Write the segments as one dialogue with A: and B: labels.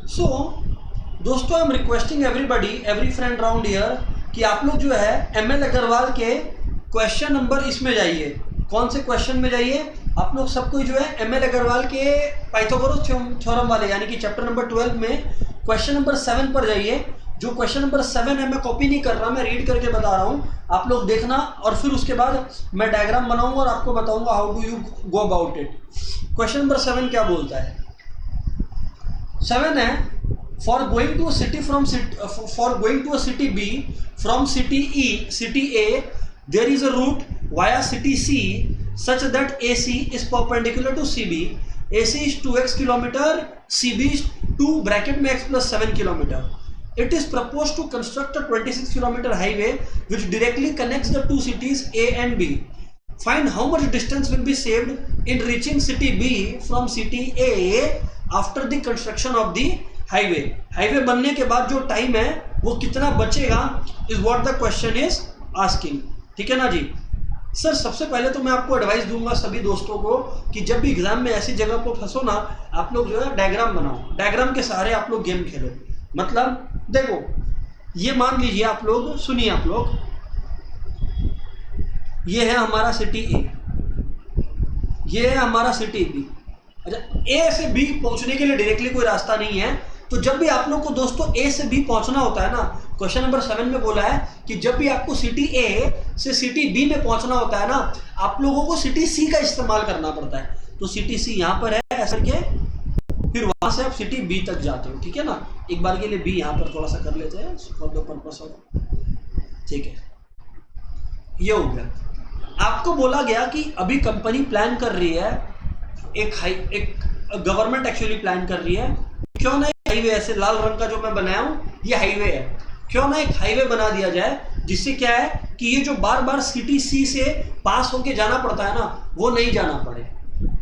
A: सो दोस्तों, I am requesting everybody, every friend round here कि आप लोग जो है एमएल अग्रवाल के क्वेश्चन नंबर इसमें जाइए। कौन से क्वेश्चन में जाइए? आप लोग सबको जो है एमएल अग्रवाल के पाइथागोरस थ्योरम वाले यानी कि चैप्टर नंबर 12 में क्वेश्चन नंबर 7 पर जाइए। जो क्वेश्चन नंबर 7 है मैं कॉपी नहीं कर रहा, मैं रीड करके बता रहा हूँ, आप लोग देखना और फिर उसके बाद मैं डायग्राम बनाऊंगा और आपको बताऊंगा how do you go about it. Question number 7 क्या बोलता है? 7 है, for going to a city from for going to a city B from city A, there is a route via city C such that AC is perpendicular to CB. AC is 2x kilometer, CB is 2 bracket में x plus 7 kilometer. It is proposed to construct a 26 kilometer highway which directly connects the two cities A and B. Find how much distance will be saved in reaching city B from city A after the construction of the highway. Highway बनने के बाद जो time है वो कितना बचेगा, is what the question is asking. ठीक है ना जी। सर सबसे पहले तो मैं आपको एडवाइस दूंगा सभी दोस्तों को कि जब भी एग्जाम में ऐसी जगह पर फंसो ना, आप लोग जो है डायग्राम बनाओ, डायग्राम के सहारे आप लोग गेम खेलो। मतलब देखो, ये मान लीजिए आप लोग, सुनिए आप लोग, ये है हमारा सिटी ए, ये है हमारा सिटी बी। अच्छा, ए से बी पहुंचने के लिए डायरेक्टली कोई रास्ता नहीं है, तो जब भी आप लोग को दोस्तों ए से बी पहुंचना होता है ना, क्वेश्चन नंबर 7 में बोला है कि जब भी आपको सिटी ए से सिटी बी में पहुंचना होता है ना, आप लोगों को सिटी सी का इस्तेमाल करना पड़ता है। तो सिटी सी यहां पर है ऐसे करके, फिर वहां से आप सिटी बी तक जाते हो। ठीक है ना। एक बार के लिए बी यहां पर थोड़ा सा कर लेते हैं फॉर द पर्पस ऑफ, ठीक है, ये हो गया। आपको बोला गया कि अभी कंपनी प्लान कर रही है, एक गवर्नमेंट एक्चुअली प्लान कर रही है, क्यों ना हाईवे, ऐसे लाल रंग का जो मैं बनाया हूं ये हाईवे है, क्यों ना एक हाईवे बना दिया जाए जिससे क्या है कि ये जो बार बार सिटी सी से पास होके जाना पड़ता है ना, वो नहीं जाना पड़े,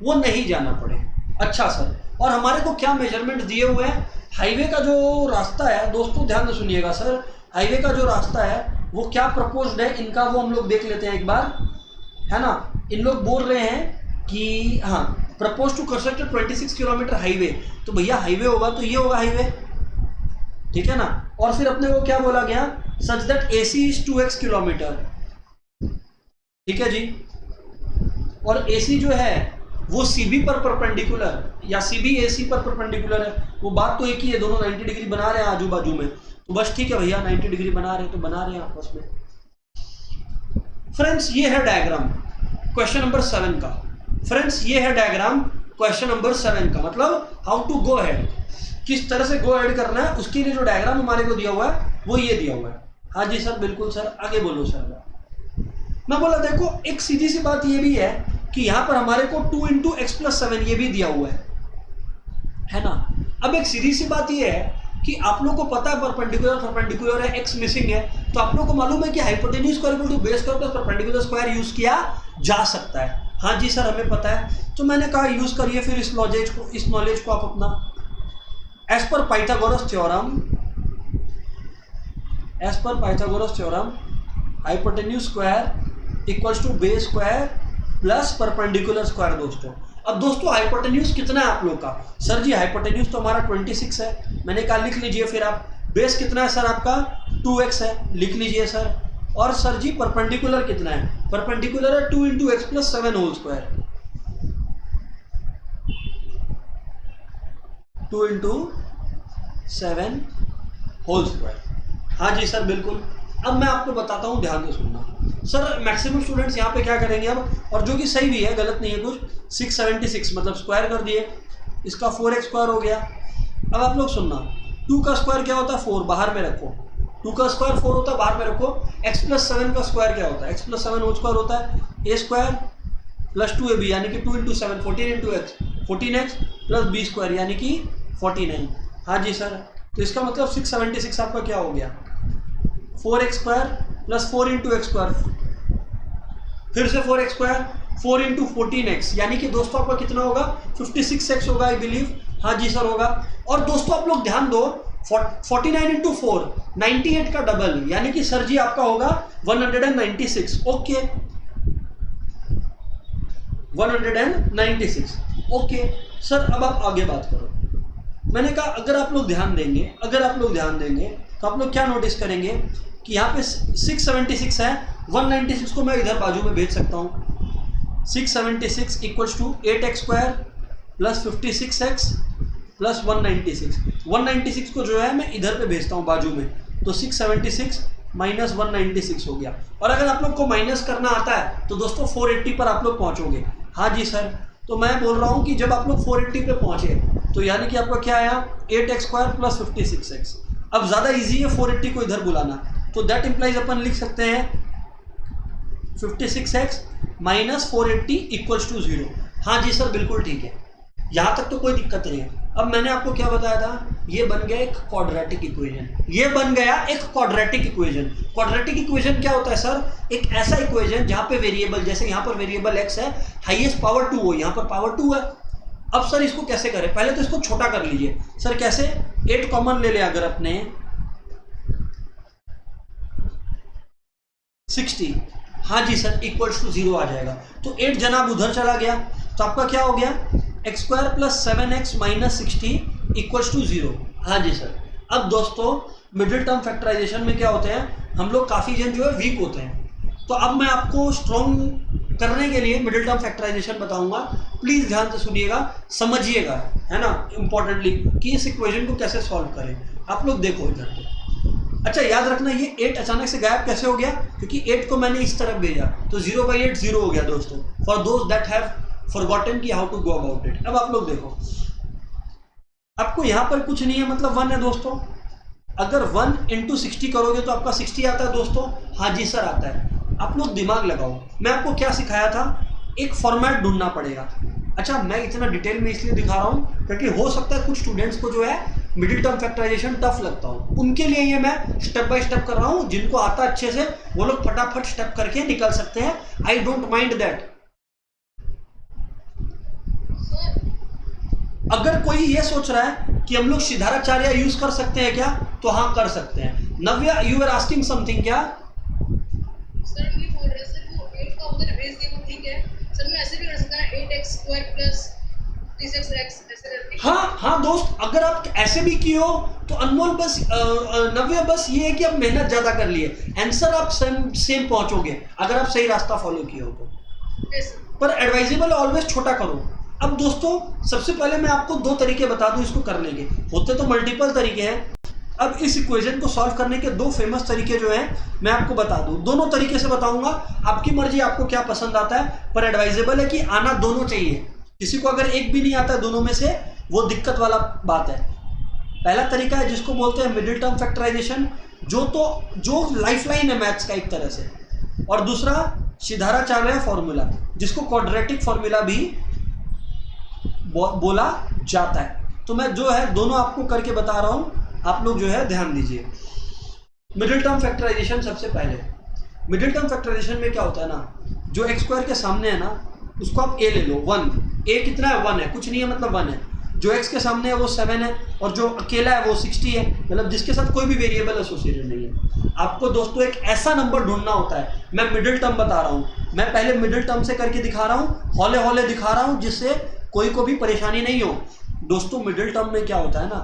A: वो नहीं जाना पड़े। अच्छा सर, और हमारे को क्या मेजरमेंट दिए हुए हैं? हाईवे का जो रास्ता है दोस्तों, ध्यान से सुनिएगा सर, हाईवे का जो रास्ता है वो क्या प्रपोज्ड है इनका, वो हम लोग देख लेते हैं एक बार, है ना। इन लोग बोल रहे हैं कि हाँ, propose to construct 26 kilometre highway, तो भैया हाईवे होगा तो ये होगा हाईवे, ठीक है ना। और फिर अपने को क्या बोला गया, such that AC is 2x kilometre, ठीक है जी। और AC जो है वो CB पर परपेंडिकुलर या CB AC पर परपेंडिकुलर है, वो बात तो एक ही है, दोनों 90 डिग्री बना रहे हैं आजू बाजू में, तो बस ठीक है भैया, 90 डिग्री बना रहे हैं तो बना रहे हैं आपस में। फ्रेंड्स ये है डायग्राम क्वेश्चन नंबर 7 का। फ्रेंड्स ये है डायग्राम क्वेश्चन नंबर 7 का, मतलब हाउ टू गो अहेड, किस तरह से गो अहेड करना है, उसके लिए जो डायग्राम हमारे को दिया हुआ है वो ये दिया हुआ है। हाँ जी सर, बिल्कुल सर, आगे बोलो सर। मैं बोला देखो, एक सीधी सी बात ये भी है कि यहाँ पर हमारे को 2 × x + 7 ये भी दिया हुआ है ना। अब एक सीधी सी बात ये है कि आप लोग को पता है परपेंडिकुलर है, एक्स मिसिंग है, तो आप लोग को मालूम है कि hypotenuse square equal to base square plus perpendicular square use किया जा सकता है। हाँ जी सर, हमें पता है, तो मैंने कहा यूज करिए फिर इस नॉलेज को आप अपना, एज पर Pythagoras theorem hypotenuse square equals to base square plus perpendicular square. अब दोस्तों हाइपोटेन्यूज कितना है आप लोग का? सर जी हाइपोटेन्यूज तो हमारा 26 है, मैंने कहा लिख लीजिए। फिर आप बेस कितना है सर आपका? 2x है, लिख लीजिए सर। और सर जी परपेंडिकुलर कितना है? परपेंडिकुलर है 2 × x + 7 whole square, 2 × 7 whole square. हाँ जी सर बिल्कुल। अब मैं आपको बताता हूँ, ध्यान से सुनना सर। मैक्सिमम स्टूडेंट्स यहाँ पे क्या करेंगे अब, और जो कि सही भी है, गलत नहीं है कुछ, 676 मतलब स्क्वायर कर दिए, इसका 4x² हो गया। अब आप लोग सुनना, 2 का स्क्वायर क्या होता है? 4, बाहर में रखो। 2 का स्क्वायर 4 होता है, बाहर में रखो। x + 7 का स्क्वायर क्या होता है? x + 7 होल स्क्वायर होता है a² + 2ab यानी कि 2 × 7 14 × x 14x + b² यानी कि 49। हाँ जी सर, तो इसका मतलब 676 आपका क्या हो गया? 4x² + 4 × x², फिर से 4x², 4 × 14x यानी कि दोस्तों आपका कितना होगा? 56x होगा आई बिलीव। हाँ जी सर होगा। और दोस्तों आप लोग ध्यान दो, 49 × 4 98 का डबल यानी कि सर जी आपका होगा 196। Okay 196 okay sir. अब आप आगे बात करो। मैंने कहा अगर आप लोग ध्यान देंगे तो आप लोग क्या नोटिस करेंगे कि यहाँ पे 676 है, 196 को मैं इधर बाजू में भेज सकता हूँ। 676 equals to 8x square plus 56x plus 196 को जो है मैं इधर पे भेजता हूँ बाजू में, तो 676 माइनस 196 हो गया। और अगर आप लोग को माइनस करना आता है तो दोस्तों 480 पर आप लोग पहुँचोगे। हाँ जी सर, तो मैं बोल रहा हूँ कि जब आप लोग 480 पे पहुँचे तो यानी कि आपका क्या आया 8x स्क्वायर प्लस 56x। अब ज़्यादा इजी है 480 को इधर बुलाना, तो दैट इम्प्लाइज अपन लिख सकते हैं 56x माइनस 480 इक्वल्स टू 0। हाँ जी सर बिल्कुल ठीक है, यहाँ तक तो कोई दिक्कत नहीं है। अब मैंने आपको क्या बताया था, ये बन गया एक क्वाड्रेटिक इक्वेशन, ये बन गया एक क्वाड्रेटिक इक्वेशन। क्वाड्रेटिक इक्वेशन क्या होता है सर, एक ऐसा इक्वेशन जहाँ पे वेरिएबल, जैसे यहाँ पर वेरिएबल x है, हाईएस्ट पावर 2 हो, यहाँ पर पावर 2 है। अब सर इसको कैसे करें, पहले तो इसको छोटा कर लीजिए। सर कैसे, 8 कॉमन ले ले अगर अपने 60, हाँ जी सर इक्वल्स टू 0 आ जाएगा। तो 8 जनाब उधर चला गया, तो आपका क्या हो गया x square plus 7x minus 60 equals to 0। हाँ जी सर। अब दोस्तों मिडिल टर्म फैक्टराइजेशन में क्या होते हैं, हम लोग काफ़ी जन जो है वीक होते हैं, तो अब मैं आपको स्ट्रॉन्ग करने के लिए मिडिल टर्म फैक्टराइजेशन बताऊंगा। प्लीज़ ध्यान से सुनिएगा, समझिएगा, है ना, इंपॉर्टेंटली, कि इस इक्वेशन को कैसे सॉल्व करें। आप लोग देखो इधर पे। अच्छा याद रखना, ये 8 अचानक से गायब कैसे हो गया, क्योंकि 8 को मैंने इस तरफ भेजा, तो 0/8 0 हो गया दोस्तों, for those that have forgotten कि how to go about it. अब आप लोग देखो, आपको यहाँ पर कुछ नहीं है, मतलब 1 है दोस्तों। अगर 1 इंटू 60 करोगे तो आपका 60 आता है दोस्तों। हाँ जी सर आता है। आप लोग दिमाग लगाओ, मैं आपको क्या सिखाया था, एक फॉर्मेट ढूंढना पड़ेगा। अच्छा मैं इतना डिटेल में इसलिए दिखा रहा हूँ क्योंकि हो सकता है कुछ स्टूडेंट्स को जो है मिडिल टर्म फैक्टराइजेशन टफ लगता हो, उनके लिए ये मैं स्टेप बाय स्टेप कर रहा हूँ। जिनको आता अच्छे से वो लोग फटाफट स्टेप करके निकल सकते हैं, आई डोंट माइंड दैट। अगर कोई ये सोच रहा है कि हम लोग सिद्धाराचार्य यूज कर सकते हैं क्या, तो हाँ कर सकते हैं। नव्या यू आर आस्किंग समथिंग क्या?
B: सर मैं बोल रहा सर वो 8 का उधर भेज दिया वो ठीक है सर, मैं ऐसे भी कर सकता है 8x स्क्वायर प्लस 36x ऐसे करके।
A: हाँ दोस्त, अगर आप ऐसे भी किए हो तो अनमोल बस नव्या बस ये है कि आप मेहनत ज्यादा कर लिए, आंसर आप सेम पहुंचोगे अगर आप सही रास्ता फॉलो किए हो तो। पर एडवाइजेबल ऑलवेज छोटा करो। अब दोस्तों सबसे पहले मैं आपको 2 तरीके बता दूं इसको करने के, होते तो मल्टीपल तरीके हैं। अब इस इक्वेशन को सॉल्व करने के 2 फेमस तरीके जो हैं मैं आपको बता दूं, दोनों तरीके से बताऊंगा, आपकी मर्जी आपको क्या पसंद आता है, पर एडवाइजेबल है कि आना दोनों चाहिए। किसी को अगर एक भी नहीं आता दोनों में से, वो दिक्कत वाला बात है। पहला तरीका है जिसको बोलते हैं मिडिल टर्म फैक्टराइजेशन, जो लाइफलाइन है मैथ्स का एक तरह से, और दूसरा सिद्धाराचार्य फॉर्मूला, जिसको क्वाड्रेटिक फॉर्मूला भी बोला जाता है। तो मैं जो है दोनों आपको करके बता रहा हूं, आप लोग जो है ध्यान दीजिए। मिडिल टर्म फैक्टराइजेशन, सबसे पहले मिडिल टर्म फैक्टराइजेशन में क्या होता है ना, जो x स्क्वायर के सामने है ना उसको आप a ले लो, 1, a कितना है 1 है, कुछ नहीं है मतलब 1 है। जो x के सामने है वो 7 है, और जो अकेला है वो 60 है, मतलब जिसके साथ कोई भी वेरिएबल एसोसिएटेड नहीं है। आपको दोस्तों एक ऐसा नंबर ढूंढना होता है, मैं मिडिल टर्म बता रहा हूँ, मैं पहले मिडिल टर्म से करके दिखा रहा हूँ, हौले हौले दिखा रहा हूँ, जिससे कोई को भी परेशानी नहीं हो। दोस्तों मिडिल टर्म में क्या होता है ना,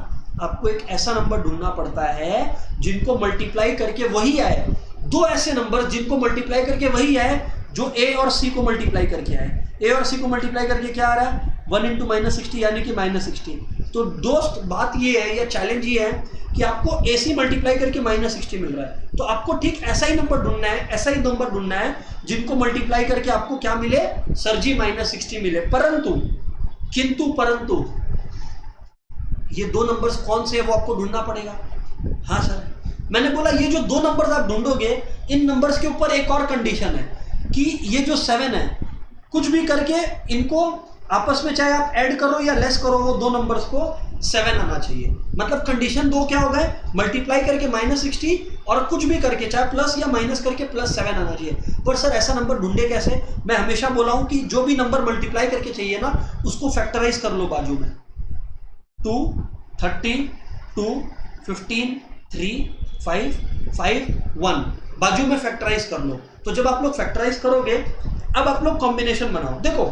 A: आपको एक ऐसा नंबर ढूंढना पड़ता है जिनको मल्टीप्लाई करके वही आए, 2 ऐसे नंबर जिनको मल्टीप्लाई करके वही आए जो a और c को मल्टीप्लाई करके आए। a और c को मल्टीप्लाई करके क्या आ रहा है, 1 इंटू -60 यानी कि -60। तो दोस्त बात ये है, या चैलेंज ये है कि आपको ac मल्टीप्लाई करके -60 मिल रहा है, तो आपको ठीक ऐसा ही नंबर ढूंढना है, ऐसा ही नंबर ढूंढना है जिनको मल्टीप्लाई करके आपको क्या मिले, सर जी -60 मिले। परंतु ये 2 नंबर्स कौन से है वो आपको ढूंढना पड़ेगा। हाँ सर, मैंने बोला ये जो 2 नंबर्स आप ढूंढोगे, इन नंबर्स के ऊपर एक और कंडीशन है कि ये जो 7 है, कुछ भी करके इनको आपस में चाहे आप ऐड करो या लेस करो, वो 2 नंबर्स को 7 आना चाहिए। मतलब कंडीशन 2 क्या हो गए, मल्टीप्लाई करके -60 और कुछ भी करके चाहे प्लस या माइनस करके +7 आना चाहिए। पर सर ऐसा नंबर ढूंढे कैसे, मैं हमेशा बोला हूं कि जो भी नंबर मल्टीप्लाई करके चाहिए ना, उसको फैक्टराइज कर लो बाजू में, 2, 30, 2, 15, 3, 5, 5, 1 बाजू में फैक्टराइज कर लो। तो जब आप लोग फैक्टराइज करोगे, अब आप लोग कॉम्बिनेशन बनाओ। देखो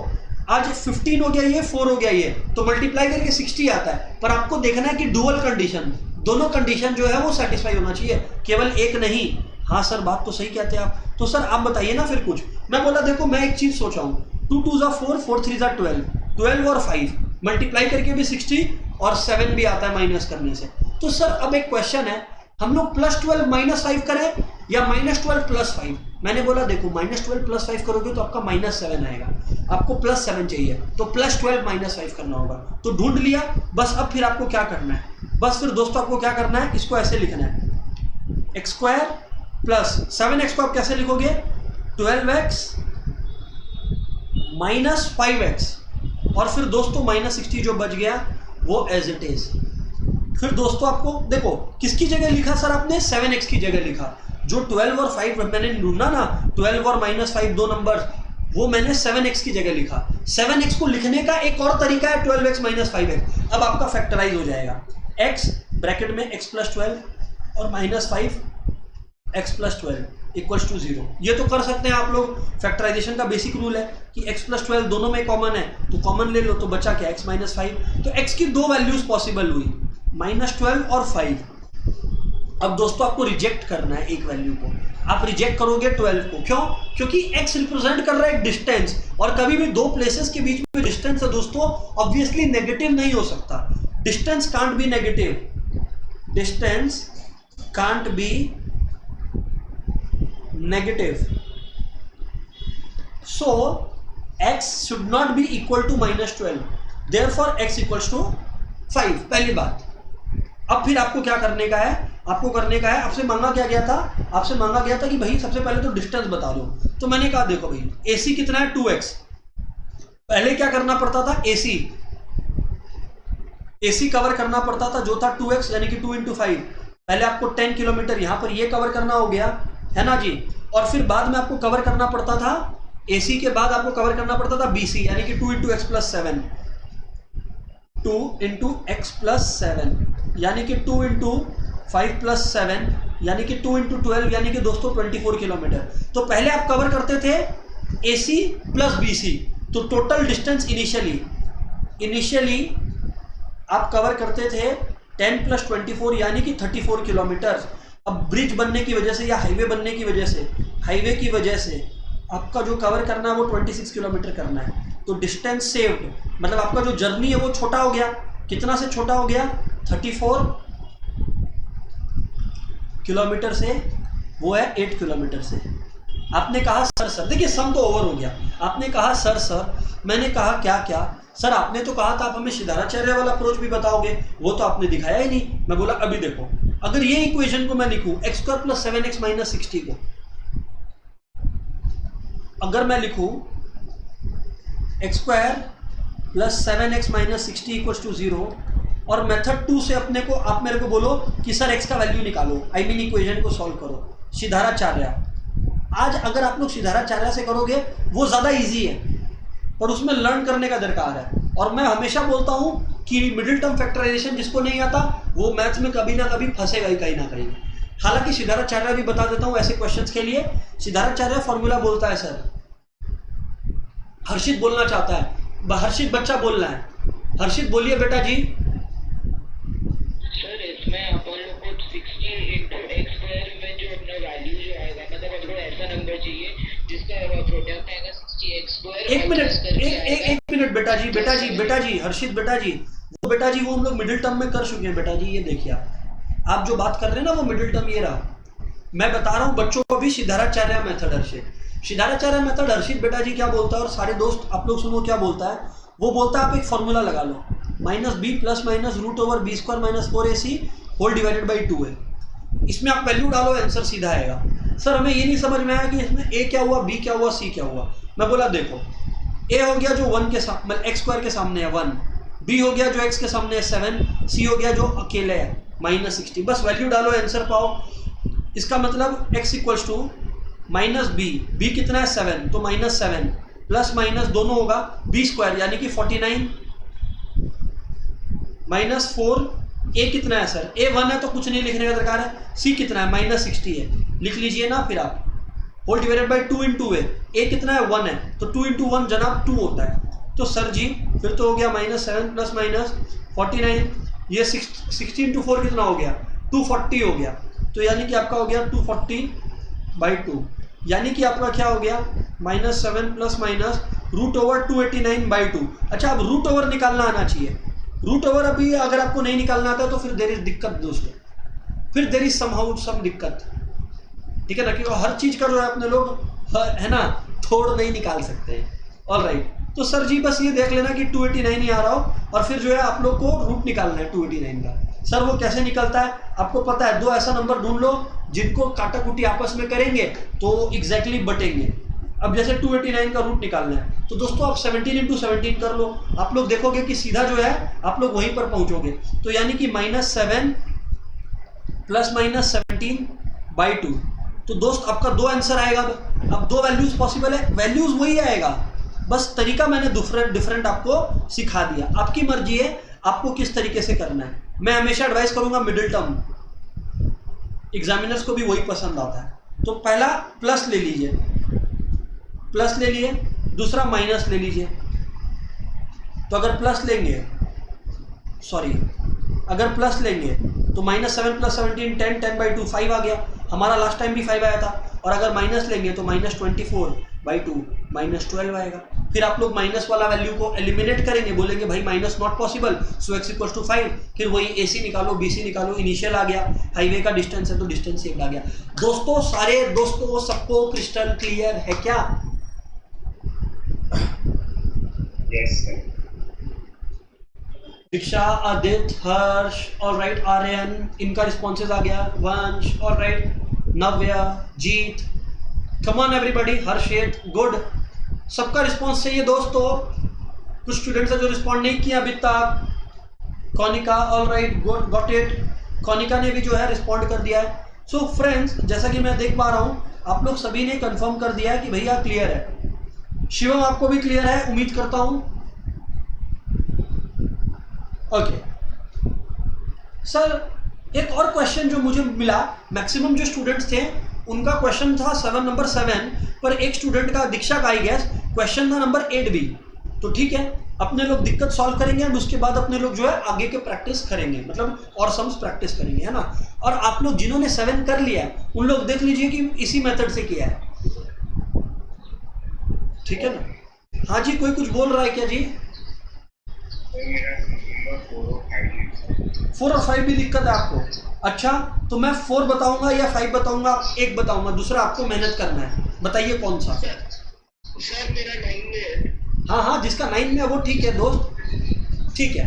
A: आज 15 हो गया ये, 4 हो गया ये, तो मल्टीप्लाई करके 60 आता है। पर आपको देखना है कि डुअल कंडीशन, दोनों कंडीशन जो है वो सेटिस्फाई होना चाहिए, केवल एक नहीं। हाँ सर बात तो सही कहते हैं आप। तो सर आप बताइए ना फिर कुछ। मैं बोला देखो मैं एक चीज सोचा हूँ, 2 2 ज़ा 4, 4 3 ज़ा 12, 12 और 5 मल्टीप्लाई करके भी 60 और 7 भी आता है माइनस करने से। तो सर अब एक क्वेश्चन है, हम लोग +12 -5 करें या -12 +5? मैंने बोला देखो -12 +5 करोगे तो आपका -7 आएगा, आपको +7 चाहिए तो +12 -5 करना होगा। तो ढूंढ लिया, बस अब फिर आपको क्या करना है, बस फिर दोस्तों आपको क्या करना है, इसको ऐसे लिखना है, x² + 7x को आप कैसे लिखोगे, 12x - 5x, और फिर दोस्तों -60 जो बच गया वो एज इट इज। फिर दोस्तों आपको देखो किसकी जगह लिखा सर आपने, 7x की जगह लिखा। जो 12 और 5 मैंने ढूंढा ना, 12 और -5 दो नंबर, वो मैंने 7x की जगह लिखा। 7x को लिखने का एक और तरीका है 12x - 5x। अब आपका फैक्टराइज हो जाएगा, x ब्रैकेट में x + 12 और -5 x + 12 = 0। ये तो कर सकते हैं आप लोग, फैक्टराइजेशन का बेसिक रूल है कि x + 12 दोनों में कॉमन है तो कॉमन ले लो, तो बचा क्या, x - 5। तो x की दो वैल्यूज पॉसिबल हुई, -12 और 5। अब दोस्तों आपको रिजेक्ट करना है एक वैल्यू को, आप रिजेक्ट करोगे 12 को, क्यों, क्योंकि x रिप्रेजेंट कर रहा है एक डिस्टेंस, और कभी भी दो प्लेसेस के बीच में डिस्टेंस है दोस्तों ऑब्वियसली नेगेटिव नहीं हो सकता। Distance can't be negative, distance can't be negative, so x should not be equal to -12, therefore x equals to 5। पहली बात। अब फिर आपको क्या करने का है, आपको करने का है, आपसे मांगा क्या गया था, आपसे मांगा गया था कि भाई सबसे पहले तो डिस्टेंस बता दो। तो मैंने कहा देखो भाई AC कितना है, 2x। पहले क्या करना पड़ता था, AC कवर करना पड़ता था जो था 2x यानी कि 2 × 5। पहले आपको 10 किलोमीटर यहां पर ये कवर करना हो गया है ना जी, और फिर बाद में आपको कवर करना पड़ता था, AC के बाद आपको कवर करना पड़ता था BC यानी कि 2 × x + 7, 2 × x + 7 यानी कि 2 × 5 + 7 यानी कि 2 × 12 यानी कि दोस्तों 24 किलोमीटर। तो पहले आप कवर करते थे AC + BC, तो टोटल डिस्टेंस इनिशियली आप कवर करते थे 10 + 24 यानी कि 34 किलोमीटर। अब ब्रिज बनने की वजह से या हाईवे बनने की वजह से आपका जो कवर करना है वो 26 किलोमीटर करना है। तो डिस्टेंस सेव्ड, मतलब आपका जो जर्नी है वो छोटा हो गया। कितना से छोटा हो गया, 34 किलोमीटर से वो है 8 किलोमीटर से। आपने कहा सर देखिए सम तो ओवर हो गया। आपने कहा सर मैंने कहा क्या सर, आपने तो कहा था आप हमें सिद्धाराचार्य वाला अप्रोच भी बताओगे, वो तो आपने दिखाया ही नहीं। मैं बोला अभी देखो, अगर ये इक्वेशन को मैं लिखूं x² + 7x - 60 को, अगर मैं लिखूं x² + 7x - 60 = 0, और मेथड 2 से अपने को आप मेरे को बोलो कि सर x का वैल्यू निकालो, आई मीन इक्वेशन को सॉल्व करो, सिद्धाराचार्य। आज अगर आप लोग सिद्धाराचार्य से करोगे वो ज़्यादा इजी है, पर उसमें लर्न करने का दरकार है। और मैं हमेशा बोलता हूं कि मिडिल टर्म फैक्टराइजेशन जिसको नहीं आता वो मैथ्स में कभी ना कभी फंसेगा ही कहीं ना कहीं। हालांकि सिद्धाराचार्य भी बता देता हूं ऐसे क्वेश्चंस के लिए। सिद्धाराचार्य फॉर्मूला बोलता है सर, हर्षित बोलना चाहता है, हर्षित बच्चा बोल रहा है, हर्षित बोलिए बेटा जी।
C: सर इसमें अपन लोग को 60 × x² में जो अपना वैल्यू जो आएगा, मतलब अपन को ऐसा नंबर चाहिए जिसका प्रोडक्ट आएगा 60x²।
A: एक मिनट बेटा जी हर्षित बेटा जी, वो हम लोग मिडिल टर्म में कर चुके हैं बेटा जी। ये देखिए आप जो बात कर रहे हैं ना वो मिडिल टर्म ये रहा। मैं बता रहा हूँ बच्चों को भी सिद्धाराचार्य मेथड। सिद्धाराचार्य मेथड हर्षित बेटा जी क्या बोलता है, और सारे दोस्त आप लोग सुनो क्या बोलता है। वो बोलता है आप एक फॉर्मूला लगा लो, -b ± √b² - 4ac whole divided by 2 है। इसमें आप वैल्यू डालो, आंसर सीधा आएगा। सर हमें ये नहीं समझ में आया कि इसमें a क्या हुआ, b क्या हुआ, c क्या हुआ। मैं बोला देखो a हो गया जो 1 के साथ मतलब x² के सामने है 1, b हो गया जो x के सामने है 7, c हो गया जो अकेले है -60। बस वैल्यू डालो, आंसर पाओ। इसका मतलब x = -b कितना है 7, तो -7 प्लस माइनस दोनों होगा b² यानी कि 49 -4। a कितना है सर, a 1 है तो कुछ नहीं लिखने का दरकार है। c कितना है -60 है, लिख लीजिए ना फिर आप। Whole divided by 2 × a, a कितना है 1 है तो 2 × 1 जनाब 2 होता है। तो सर जी फिर तो हो गया -7 प्लस -49, ये 16 into 4 कितना हो गया 240 हो गया। तो यानी कि आपका हो गया 240/2, यानी कि आपका क्या हो गया -7 प्लस √289/2। अच्छा, अब रूट ओवर निकालना आना चाहिए। रूट ओवर अभी अगर आपको नहीं निकालना आता तो फिर देर इज दिक्कत दोस्तों, फिर देर इज सम दिक्कत, ठीक है ना, क्योंकि हर चीज़ का जो है अपने लोग है ना थोड़ नहीं निकाल सकते हैं। ऑल राइट, तो सर जी बस ये देख लेना कि 289 ही आ रहा हो, और फिर जो है आप लोग को रूट निकालना है 289 का। सर वो कैसे निकलता है आपको पता है, दो ऐसा नंबर ढूंढ लो जिनको काटा कुटी आपस में करेंगे तो एग्जैक्टली बटेंगे। अब जैसे 289 का रूट निकालना है तो दोस्तों आप 17 into 17 कर लो, आप लोग देखोगे कि सीधा जो है आप लोग वहीं पर पहुंचोगे। तो यानी कि -7 प्लस -17/2। तो दोस्त आपका दो आंसर आएगा। अब दो वैल्यूज पॉसिबल है, वैल्यूज वही आएगा, बस तरीका मैंने डिफरेंट आपको सिखा दिया। आपकी मर्जी है आपको किस तरीके से करना है। मैं हमेशा एडवाइस करूंगा मिडिल टर्म, एग्जामिनर्स को भी वही पसंद आता है। तो पहला प्लस ले लीजिए, प्लस ले लिए, दूसरा माइनस ले लीजिए। तो अगर प्लस लेंगे अगर प्लस लेंगे तो -7 प्लस 17 10/2 5 आ गया, हमारा लास्ट टाइम भी 5 आया था। और अगर माइनस लेंगे तो -24/2 -12 आएगा। फिर आप लोग माइनस वाला वैल्यू को एलिमिनेट करेंगे, बोलेंगे भाई minus not possible, so x = 5। फिर वही AC निकालो, BC निकालो, इनिशियल आ गया, हाईवे का डिस्टेंस है तो डिस्टेंस 1 आ गया। दोस्तों सारे दोस्तों सबको क्रिस्टल क्लियर है क्या?
D: Yes sir.
A: Diksha, Aditya, Harsh, alright, Aryan, इनका रिस्पॉन्सेज आ गया, Vansh, alright, Navya, Jeet, come on everybody, Harshit, good, सबका रिस्पॉन्स चाहिए दोस्तों। कुछ स्टूडेंट्स हैं जो रिस्पॉन्ड नहीं किया अभी तक। कॉनिका, ऑलराइट, गुड, गॉट इट, कॉनिका ने भी जो है रिस्पॉन्ड कर दिया है। सो फ्रेंड्स, जैसा कि मैं देख पा रहा हूँ आप लोग सभी ने कंफर्म कर दिया है कि भैया क्लियर है। शिवम आपको भी क्लियर है उम्मीद करता हूँ। ओके सर, एक और क्वेश्चन जो मुझे मिला, मैक्सिमम जो स्टूडेंट्स थे उनका क्वेश्चन था नंबर 7, पर एक स्टूडेंट का, दीक्षा का आई गेस, क्वेश्चन था नंबर 8 भी। तो ठीक है, अपने लोग दिक्कत सॉल्व करेंगे एंड उसके बाद अपने लोग जो है आगे के प्रैक्टिस करेंगे, मतलब और सम्स प्रैक्टिस करेंगे, है ना। और आप लोग जिन्होंने 7 कर लिया है उन लोग देख लीजिए कि इसी मेथड से किया है, ठीक है ना। हाँ जी, कोई कुछ बोल रहा है क्या जी? 4 और 5 भी दिक्कत है आपको? अच्छा, तो मैं 4 बताऊंगा या 5 बताऊंगा, एक बताऊंगा, दूसरा आपको मेहनत करना है, बताइए कौन सा।
D: सर मेरा 9 में है।
A: हाँ हाँ, जिसका 9 में है वो ठीक है दोस्त, ठीक है।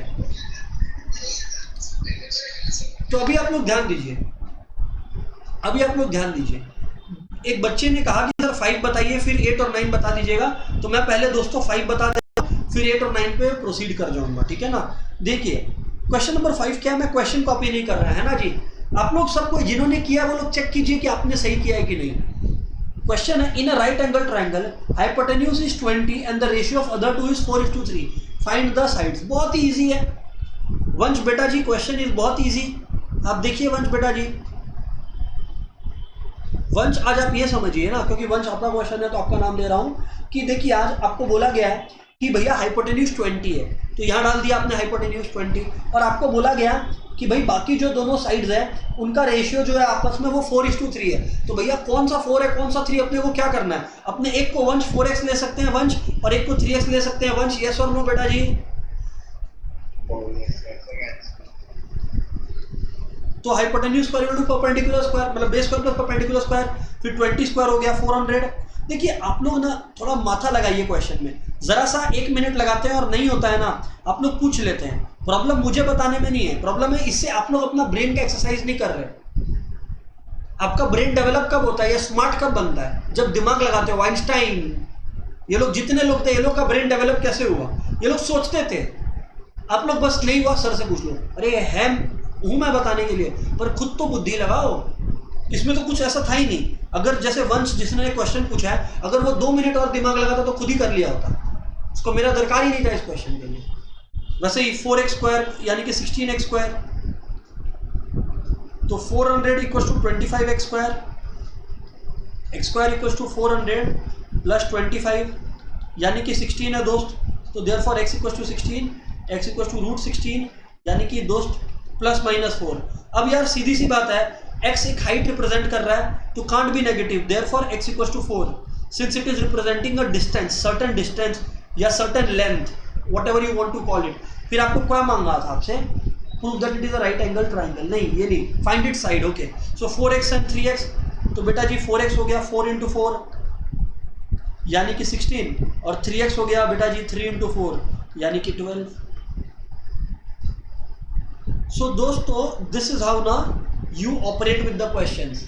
A: तो अभी आप लोग ध्यान दीजिए, एक बच्चे ने कहा कि सर 5 बताइए फिर 8 और 9 बता दीजिएगा। तो मैं पहले दोस्तों 5 बता देता हूँ, फिर 8 और 9 पे प्रोसीड कर जाऊंगा, ठीक है ना। देखिए क्वेश्चन नंबर 5 क्या, मैं क्वेश्चन कॉपी नहीं कर रहा है ना जी। आप लोग सबको जिन्होंने किया वो लोग चेक कीजिए कि आपने सही किया है कि नहीं। क्वेश्चन है, in a right angle triangle hypotenuse is 20 and the ratio of other two is 4:3, find the sides. बहुत ही ईजी है वंश बेटा जी, क्वेश्चन इज बहुत ईजी। आप देखिए वंश बेटा जी, वंश आज आप ये समझिए ना, क्योंकि वंश आपका क्वेश्चन है तो आपका नाम ले रहा हूं, कि देखिए आज आपको बोला गया है कि भैया हाइपोटेन्यूज 20 है, तो यहाँ डाल दिया आपने हाइपोटेन्यूज 20, और आपको बोला गया कि भाई बाकी जो दोनों साइड्स है उनका रेशियो जो है आपस में वो 4:3 है। तो भैया कौन सा 4 है कौन सा 3, अपने को क्या करना है, अपने एक को वंश 4x ले सकते हैं वंश, और एक को 3x ले सकते हैं वंश। यस और नो बेटा जी? तो hypotenuse square equal to perpendicular square, मतलब base square plus perpendicular square, फिर 20 स्क्वायर हो गया 400। देखिए आप लोग ना थोड़ा माथा लगाइए क्वेश्चन में, जरा सा 1 मिनट लगाते हैं और नहीं होता है ना आप लोग पूछ लेते हैं। प्रॉब्लम मुझे बताने में नहीं है, प्रॉब्लम है इससे आप लोग अपना ब्रेन का एक्सरसाइज नहीं कर रहे। आपका ब्रेन डेवलप कब होता है या स्मार्ट कब बनता है, जब दिमाग लगाते हो। आइंस्टाइन, ये लोग जितने लोग थे, ये लोग का ब्रेन डेवलप कैसे हुआ, ये लोग सोचते थे। आप लोग बस नहीं हुआ सर से पूछ लो, अरे है हूं मैं बताने के लिए, पर खुद तो बुद्धि लगाओ। इसमें तो कुछ ऐसा था ही नहीं। अगर जैसे वंश जिसने क्वेश्चन पूछा है, अगर वो 2 मिनट और दिमाग लगाता तो खुद ही कर लिया होता, उसको मेरा दरकार ही नहीं था इस क्वेश्चन के लिए। वैसे ही 4x स्क्वायर यानी कि 16x स्क्वायर, तो 400 equals to 25x square, x square equals to 400 plus 25 यानी कि 16 है दोस्त। तो therefore x equal to 16, x equal to root 16, यानी कि दोस्त प्लस माइनस 4। अब यार सीधी सी बात है, x एक हाइट रिप्रेजेंट कर रहा है तो can't be negative, therefore x equal to 4 since it is representing a distance, certain distance या certain length, whatever you want to call it. फिर आपको क्या मांगा था आपसे, prove that it is a right angle triangle, नहीं ये नहीं, find it side. Okay, so 4x and 3x, तो बेटा जी 4x हो गया 4 इंटू 4 यानी कि 16, और 3x हो गया बेटा जी 3 इंटू 4 यानी कि 12। सो दोस्तों दिस इज हाउ ना you operate with the questions,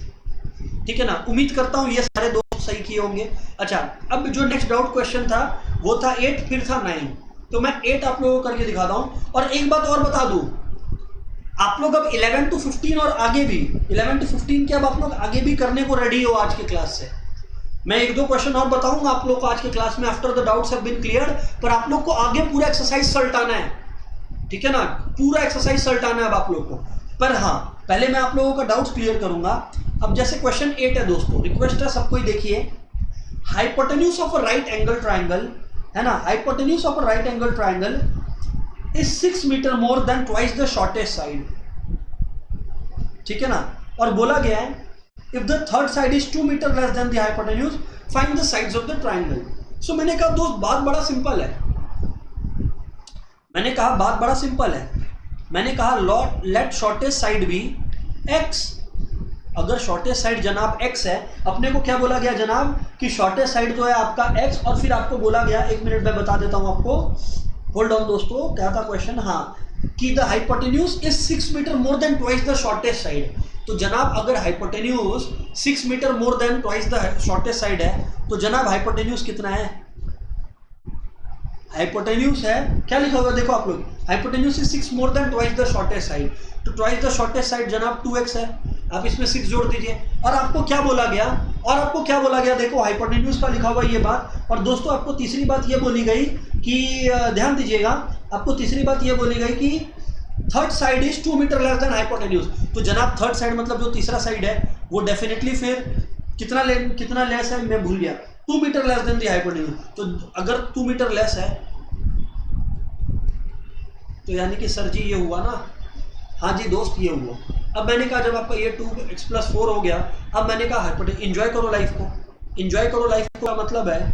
A: ठीक है ना। उम्मीद करता हूं ये सारे दोस्त सही किए होंगे। अच्छा, अब जो नेक्स्ट डाउट क्वेश्चन था वो था 8, फिर था 9, तो मैं 8 आप लोगों को करके दिखाता हूं। और एक बात और बता दूं, आप लोग अब 11 to 15 और आगे भी 11 to 15 के अब आप लोग आगे भी करने को रेडी हो आज के क्लास से। मैं 1-2 क्वेश्चन और बताऊंगा आप लोग को आज के क्लास में, after the doubts have been clear, पर आप लोग को आगे पूरा एक्सरसाइज सल्टाना है, ठीक है ना, पूरा एक्सरसाइज सल्टाना है अब आप लोग को। पर हाँ, पहले मैं आप लोगों का डाउट्स क्लियर करूंगा। अब जैसे क्वेश्चन 8 है दोस्तों, रिक्वेस्ट है सबको ही देखिए, hypotenuse of a right angle triangle, है ना, hypotenuse of a right angle triangle is 6 metre more than twice the shortest side, ठीक है ना। और बोला गया है if the third side is 2 metre less than the hypotenuse find the sides of the triangle. So मैंने कहा दोस्त बात बड़ा सिंपल है, मैंने कहा बात बड़ा सिंपल है, मैंने कहा let shortest side be x। अगर शॉर्टेस्ट साइड जनाब x है, अपने को क्या बोला गया जनाब कि शॉर्टेस्ट साइड जो है आपका x, और फिर आपको बोला गया, 1 मिनट में बता देता हूं आपको, होल्ड ऑन दोस्तों, क्या था क्वेश्चन, हाँ, कि the hypotenuse is 6 metre more than twice the shortest side. तो जनाब अगर hypotenuse 6 metre more than twice the shortest side है, तो जनाब हाइपोटेन्यूज कितना है, हाइपोटेन्यूज है, क्या लिखा होगा देखो आप लोग, hypotenuse is 6 more than twice the shortest side, तो ट्वाइस द शॉर्टेस्ट साइड जनाब 2x है, आप इसमें 6 जोड़ दीजिए। और आपको क्या बोला गया, और आपको क्या बोला गया, देखो हाइपोटेन्यूज का लिखा हुआ ये बात। और दोस्तों आपको तीसरी बात ये बोली गई कि ध्यान दीजिएगा, आपको तीसरी बात ये बोली गई कि third side is 2 metre less than hypotenuse. तो जनाब थर्ड साइड मतलब जो तीसरा साइड है वो डेफिनेटली फिर कितना लेस है, मैं भूल गया, 2 metre less than the hypotenuse. तो अगर 2 मीटर लेस है तो यानी कि सर जी ये हुआ ना, हाँ जी दोस्त ये हुआ। अब मैंने कहा जब आपका ये 2x + 4 हो गया, अब मैंने कहा हाइपोटेन्यूज, एंजॉय करो लाइफ को, एंजॉय करो लाइफ का मतलब है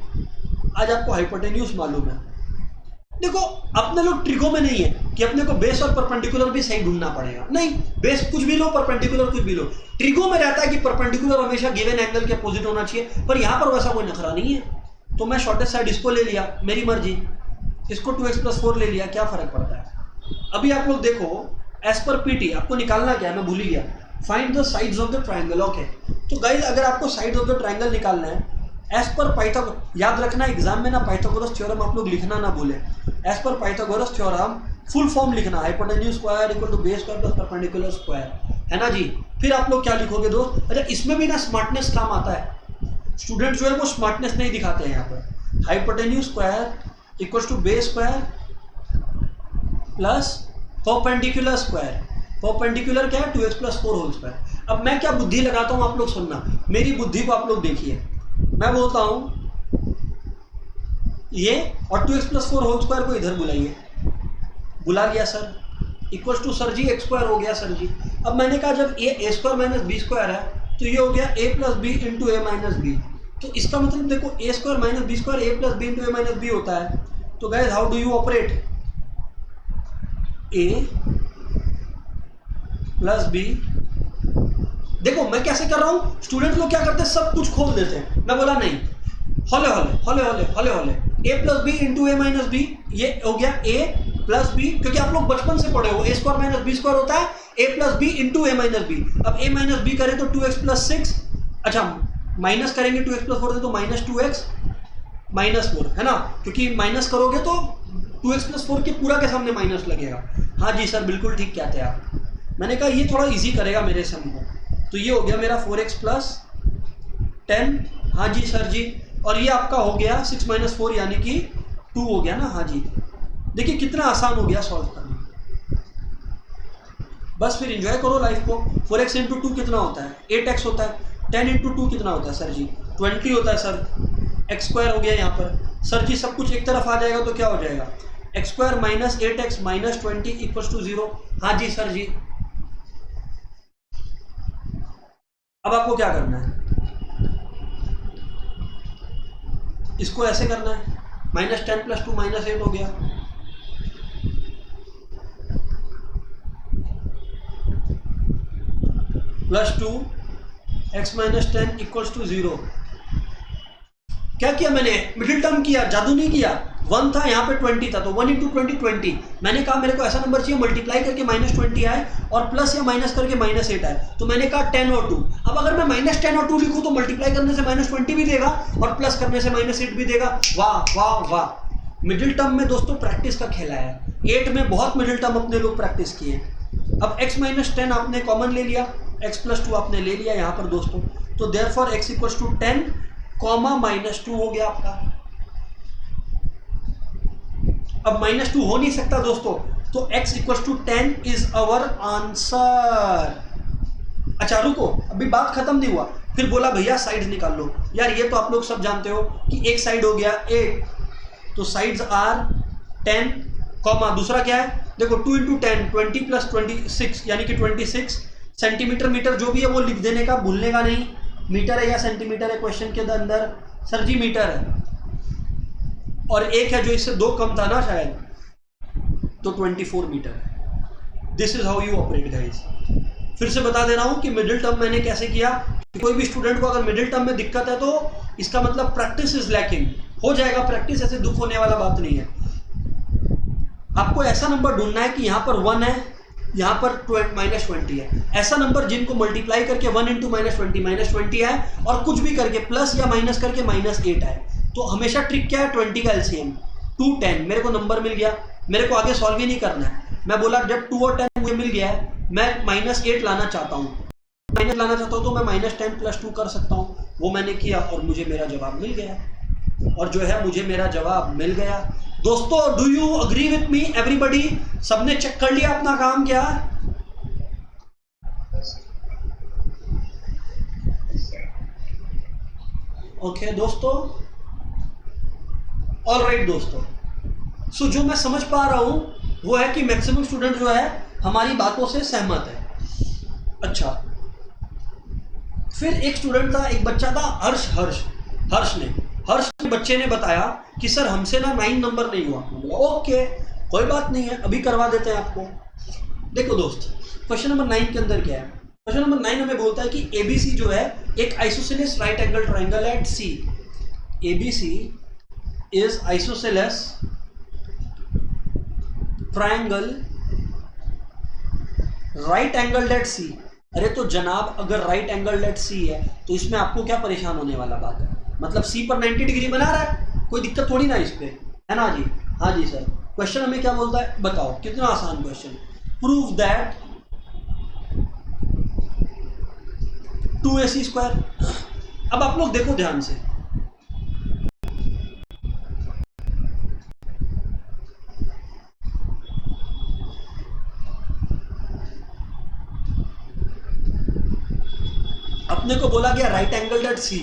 A: आज आपको हाइपोटेन्यूज मालूम है। देखो अपने लोग ट्रिगो में नहीं है कि अपने को बेस और परपेंडिकुलर भी सही ढूंढना पड़ेगा, नहीं, बेस कुछ भी लो, परपेंडिकुलर कुछ भी लो। ट्रिगो में रहता है कि परपेंडिकुलर हमेशा गिवन एंगल के अपोजिट होना चाहिए, पर यहाँ पर वैसा कोई नखरा नहीं है। तो मैं शॉर्टेस्ट साइड इसको ले लिया, मेरी मर्जी, इसको 2x + 4 ले लिया, क्या फर्क पड़ता है। अभी आप लोग देखो एज पर पीटी आपको निकालना क्या है, मैं भूल ही गया, find the sides of the triangle. Okay, तो गाइस अगर आपको साइड ऑफ द ट्राइंगल निकालना है एज पर पाइथागोरस, याद रखना एग्जाम में ना पाइथागोरस थ्योरम आप लोग लिखना ना भूलें, एज पर पाइथागोरस थ्योरम फुल फॉर्म लिखना, hypotenuse square equal to base square plus perpendicular square, है ना जी। फिर आप लोग क्या लिखोगे दोस्त, अच्छा इसमें भी ना स्मार्टनेस काम आता है, स्टूडेंट जो है वो स्मार्टनेस नहीं दिखाते हैं यहाँ पर। Hypotenuse square equal to base square plus perpendicular square, perpendicular क्या है 2x + 4 होल स्क्वायर। अब मैं क्या बुद्धि लगाता हूँ आप लोग सुनना, मेरी बुद्धि को आप लोग देखिए, मैं बोलता हूँ ये और 2x + 4 होल स्क्वायर को इधर बुलाइए, बुला लिया सर, इक्वल टू सर जी x² हो गया सर जी। अब मैंने कहा जब ये a² - b² है तो ये हो गया a + b × a - b, तो इसका मतलब देखो a² - b² a + b × a - b होता है। तो guys how do you operate, a + b, देखो मैं कैसे कर रहा हूं, स्टूडेंट लोग क्या करते हैं सब कुछ खोल देते हैं, मैं बोला नहीं, हौले हौले a + b × a - b, ये हो गया a + b, क्योंकि आप लोग बचपन से पढ़े हो a² - b² होता है a + b × a - b। अब a - b करें तो 2x + 6, अच्छा माइनस करेंगे 2x + 4 से तो -2x - 4, है ना, क्योंकि माइनस करोगे तो 2x + 4 के पूरा के सामने माइनस लगेगा। हाँ जी सर बिल्कुल ठीक कहते हैं आप, मैंने कहा ये थोड़ा इजी करेगा मेरे सम को। तो ये हो गया मेरा 4x + 10, हाँ जी सर जी, और ये आपका हो गया 6 - 4 यानी कि 2 हो गया ना, हाँ जी। देखिए कितना आसान हो गया सॉल्व करना, बस फिर एंजॉय करो लाइफ को। 4x × 2 कितना होता है, 8x होता है, 10 × 2 कितना होता है सर जी, 20 होता है सर, x² हो गया यहाँ पर, सर जी सब कुछ एक तरफ आ जाएगा तो क्या हो जाएगा, x square minus 8x minus 20 equals to 0। हाँ जी सर जी। अब आपको क्या करना है, इसको ऐसे करना है, माइनस 10 प्लस 2 माइनस 8 हो गया, plus 2 x minus 10 equals to 0। क्या किया मैंने, मिडिल टर्म किया, जादू नहीं किया। 1 था यहाँ पे 20 था, तो 1 इंटू 20 20। मैंने कहा मेरे को ऐसा नंबर चाहिए मल्टीप्लाई करके माइनस 20 आए और प्लस या माइनस करके माइनस 8 आए, तो मैंने कहा 10 और 2। अब अगर मैं माइनस 10 और 2 लिखूँ तो मल्टीप्लाई करने से माइनस 20 भी देगा और प्लस करने से माइनस 8 भी देगा। वाह वाह वाह। मिडिल टर्म में दोस्तों प्रैक्टिस का खेला है, 8 में बहुत मिडिल टर्म अपने लोग प्रैक्टिस किए। अब x माइनस 10 आपने कॉमन ले लिया, x प्लस 2 आपने ले लिया यहाँ पर दोस्तों, तो therefore x equals to 10 comma minus 2 हो गया आपका। अब माइनस 2 हो नहीं सकता दोस्तों, तो x equals to 10 is our answer. अच्छा रुको, अभी बात खत्म नहीं हुआ, फिर बोला भैया साइड्स निकाल लो। यार ये तो आप लोग सब जानते हो कि एक साइड हो गया 8, तो साइड्स आर 10 कॉमा दूसरा क्या है, देखो 2 इंटू 10 20 प्लस 26 यानी कि 26 सेंटीमीटर मीटर जो भी है वो लिख देने का, भूलने का नहीं। मीटर है या सेंटीमीटर है क्वेश्चन के अंदर, सर जी मीटर है, और एक है जो इससे 2 कम था ना शायद, तो 24 मीटर है। This is how you operate guys. फिर से बता दे रहा हूं कि मिडिल टर्म मैंने कैसे किया। कोई भी स्टूडेंट को अगर मिडिल टर्म में दिक्कत है तो इसका मतलब प्रैक्टिस इज लैकिंग। हो जाएगा प्रैक्टिस, ऐसे दुख होने वाला बात नहीं है। आपको ऐसा नंबर ढूंढना है कि यहाँ पर 1 है, यहाँ पर माइनस 20 है, ऐसा नंबर जिनको मल्टीप्लाई करके 1 इंटू माइनस 20 है और कुछ भी करके प्लस या माइनस करके माइनस 8 है। तो हमेशा ट्रिक क्या है, 20 का एलसीएम 2 10। मेरे को नंबर मिल गया, मेरे को आगे सॉल्व ही नहीं करना है। मैं बोला जब 2 और 10 मुझे मिल गया है, मैं माइनस 8 लाना चाहता हूँ, माइनस लाना चाहता हूँ तो मैं माइनस 10 प्लस 2 कर सकता हूँ। वो मैंने किया और मुझे मेरा जवाब मिल गया, और जो है मुझे मेरा जवाब मिल गया। दोस्तों do you agree with me everybody? सबने चेक कर लिया अपना काम क्या? ओके दोस्तों, ऑल राइट दोस्तों। सो जो मैं समझ पा रहा हूं वो है कि मैक्सिमम स्टूडेंट जो है हमारी बातों से सहमत है। अच्छा, फिर एक स्टूडेंट था, एक बच्चा था हर्ष ने बच्चे ने बताया कि सर हमसे ना 9 नंबर नहीं हुआ। ओके कोई बात नहीं है, अभी करवा देते हैं आपको। देखो दोस्त, क्वेश्चन नंबर 9 के अंदर क्या है, क्वेश्चन नंबर 9 हमें बोलता है कि ABC जो है एक isosceles right angle triangle at C। ABC is isosceles triangle right angle at C। अरे तो जनाब अगर राइट एंगल एट C है तो इसमें आपको क्या परेशान होने वाला बात है? मतलब C पर 90 डिग्री बना रहा है, कोई दिक्कत थोड़ी ना इस पे, है ना जी? हाँ जी सर। क्वेश्चन हमें क्या बोलता है बताओ, कितना आसान क्वेश्चन। Prove that 2AC²। अब आप लोग देखो ध्यान से, अपने को बोला गया राइट एंगल एट C,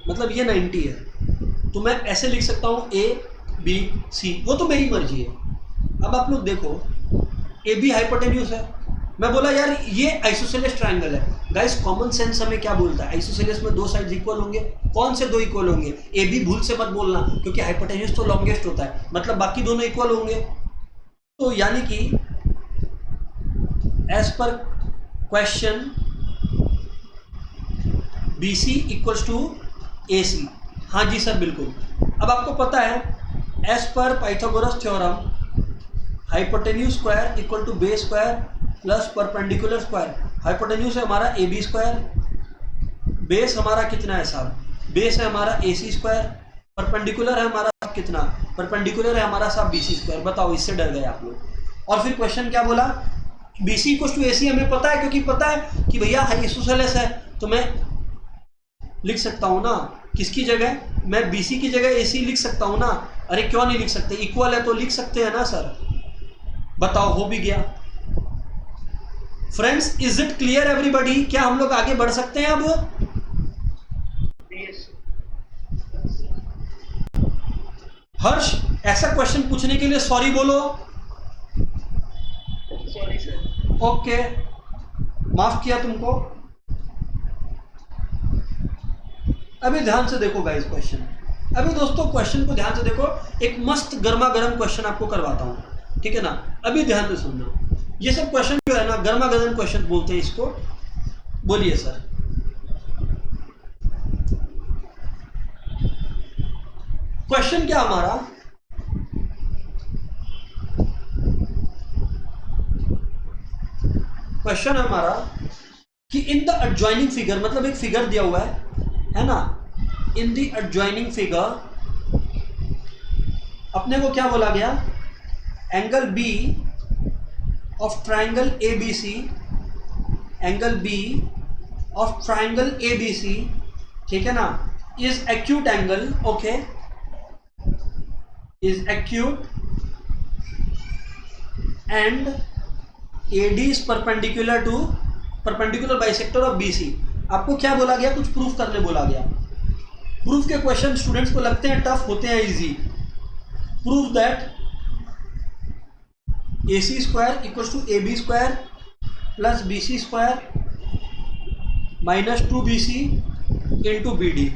A: मतलब ये 90 है, तो मैं ऐसे लिख सकता हूँ ABC, वो तो मेरी मर्जी है। अब आप लोग देखो, AB हाइपोटेन्यूज है, मैं बोला यार ये आइसोसेलेस ट्राइंगल है। गाइस कॉमन सेंस हमें क्या बोलता है, आइसोसेलेस में 2 साइड्स इक्वल होंगे। कौन से 2 इक्वल होंगे? AB भूल से मत बोलना, क्योंकि हाइपोटेन्यूज तो लॉन्गेस्ट होता है, मतलब बाकी दोनों इक्वल होंगे। तो यानी कि as per question BC equals to AC। हाँ जी सर बिल्कुल। अब आपको पता है एज पर Pythagoras theorem hypotenuse square equal to base square plus perpendicular square. Hypotenuse है हमारा AB स्क्वायर, बेस हमारा कितना है साहब, बेस है हमारा AC स्क्वायर, परपेंडिकुलर है हमारा कितना, परपेंडिकुलर है हमारा साहब BC स्क्वायर। बताओ, इससे डर गए आप लोग। और फिर क्वेश्चन क्या बोला, BC इक्वल्स टू AC हमें पता है, क्योंकि पता है कि भैया आइसोसेलेस है, तो मैं लिख सकता हूं ना किसकी जगह, मैं BC की जगह AC लिख सकता हूं ना। अरे क्यों नहीं लिख सकते, इक्वल है तो लिख सकते हैं ना सर। बताओ, हो भी गया। Friends is it clear everybody? क्या हम लोग आगे बढ़ सकते हैं अब? हर्ष, ऐसा क्वेश्चन पूछने के लिए सॉरी बोलो।
D: Sorry sir.
A: ओके, माफ किया तुमको। अभी ध्यान से देखो गाइस क्वेश्चन। अभी दोस्तों क्वेश्चन को ध्यान से देखो, एक मस्त गर्मा गर्म क्वेश्चन आपको करवाता हूँ, ठीक है ना। अभी ध्यान से सुनना। ये सब क्वेश्चन जो है ना गर्मा गर्म क्वेश्चन बोलते हैं इसको। बोलिए सर। क्वेश्चन क्या हमारा, क्वेश्चन हमारा कि इन द एडजॉइनिंग फिगर, मतलब एक फिगर दिया हुआ है ना। इन द एडजॉइनिंग फिगर अपने को क्या बोला गया, angle B of triangle A B C, angle B of triangle A B C, ठीक है ना, is acute angle, okay, is acute and AD is perpendicular to perpendicular bisector of BC। आपको क्या बोला गया, कुछ प्रूफ करने बोला गया। प्रूफ के क्वेश्चन स्टूडेंट्स को लगते हैं टफ, होते हैं easy. Proof that AC square equals to AB square plus BC square minus 2BC into BD।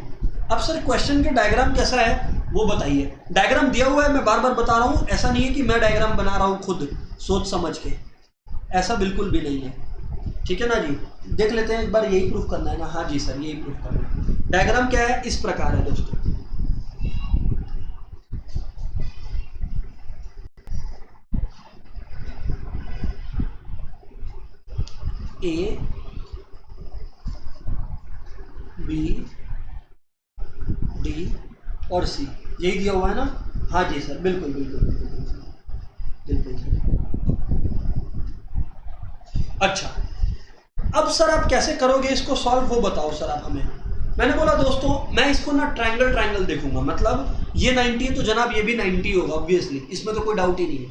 A: अब सर क्वेश्चन के डायग्राम कैसा है वो बताइए। डायग्राम दिया हुआ है, मैं बार बार बता रहा हूँ, ऐसा नहीं है कि मैं डायग्राम बना रहा हूँ खुद सोच समझ के, ऐसा बिल्कुल भी नहीं है, ठीक है ना जी। देख लेते हैं एक बार, यही प्रूफ करना है ना। हाँ जी सर, यही प्रूफ करना है। डायग्राम क्या है, इस प्रकार है दोस्तों। A B D और C, यही दिया हुआ है ना। हाँ जी सर, बिल्कुल बिल्कुल बिल्कुल सर। अच्छा, अब सर आप कैसे करोगे इसको सॉल्व, वो बताओ सर आप हमें। मैंने बोला दोस्तों मैं इसको ना ट्रायंगल ट्रायंगल देखूंगा, मतलब ये 90 है तो जनाब ये भी 90 होगा ऑब्वियसली, इसमें तो कोई डाउट ही नहीं है।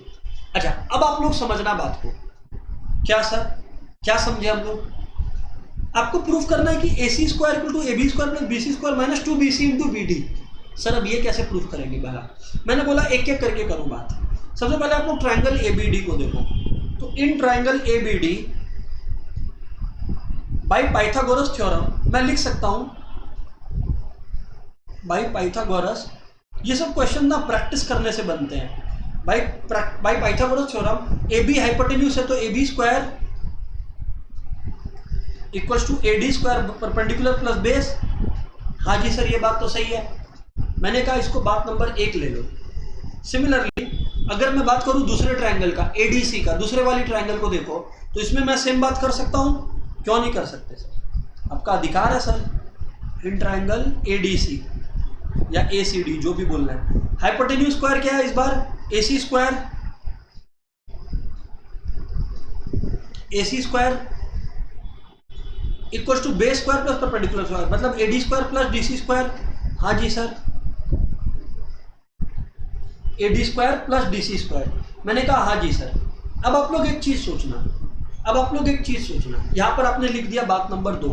A: अच्छा, अब आप लोग समझना बात को। क्या सर, क्या समझे हम लोग। आपको प्रूफ करना है कि AC square equal to AB square plus BC square minus 2BC into BD। Sir अब ये कैसे प्रूफ करेंगे भला। मैंने बोला एक एक करके करूँ बात। सबसे पहले आप लोग ट्रायंगल ABD को देखो। तो in triangle ABD bye Pythagoras theorem मैं लिख सकता हूं, बाय पाइथागोरस। ये सब क्वेश्चन ना प्रैक्टिस करने से बनते हैं। By Pythagoras theorem AB hypotenuse है तो AB square equals to AD square perpendicular plus base. हाँ जी सर, ये बात तो सही है। मैंने कहा इसको बात नंबर 1 ले लो। सिमिलरली अगर मैं बात करूं दूसरे ट्रायंगल का, ADC का, दूसरे वाली ट्रायंगल को देखो, तो इसमें मैं सेम बात कर सकता हूं, क्यों नहीं कर सकते सर, आपका अधिकार है सर। इन ट्रायंगल ADC या ACD जो भी बोलना है। हाइपोटेन्यूज स्क्वायर क्या है इस बार, AC square, AC square equals to base square plus perpendicular square, मतलब AD square plus DC square. हाँ जी sir, AD square plus DC square. मैंने कहा हाँ जी सर। अब आप लोग एक चीज सोचना, यहाँ पर आपने लिख दिया बात नंबर 2,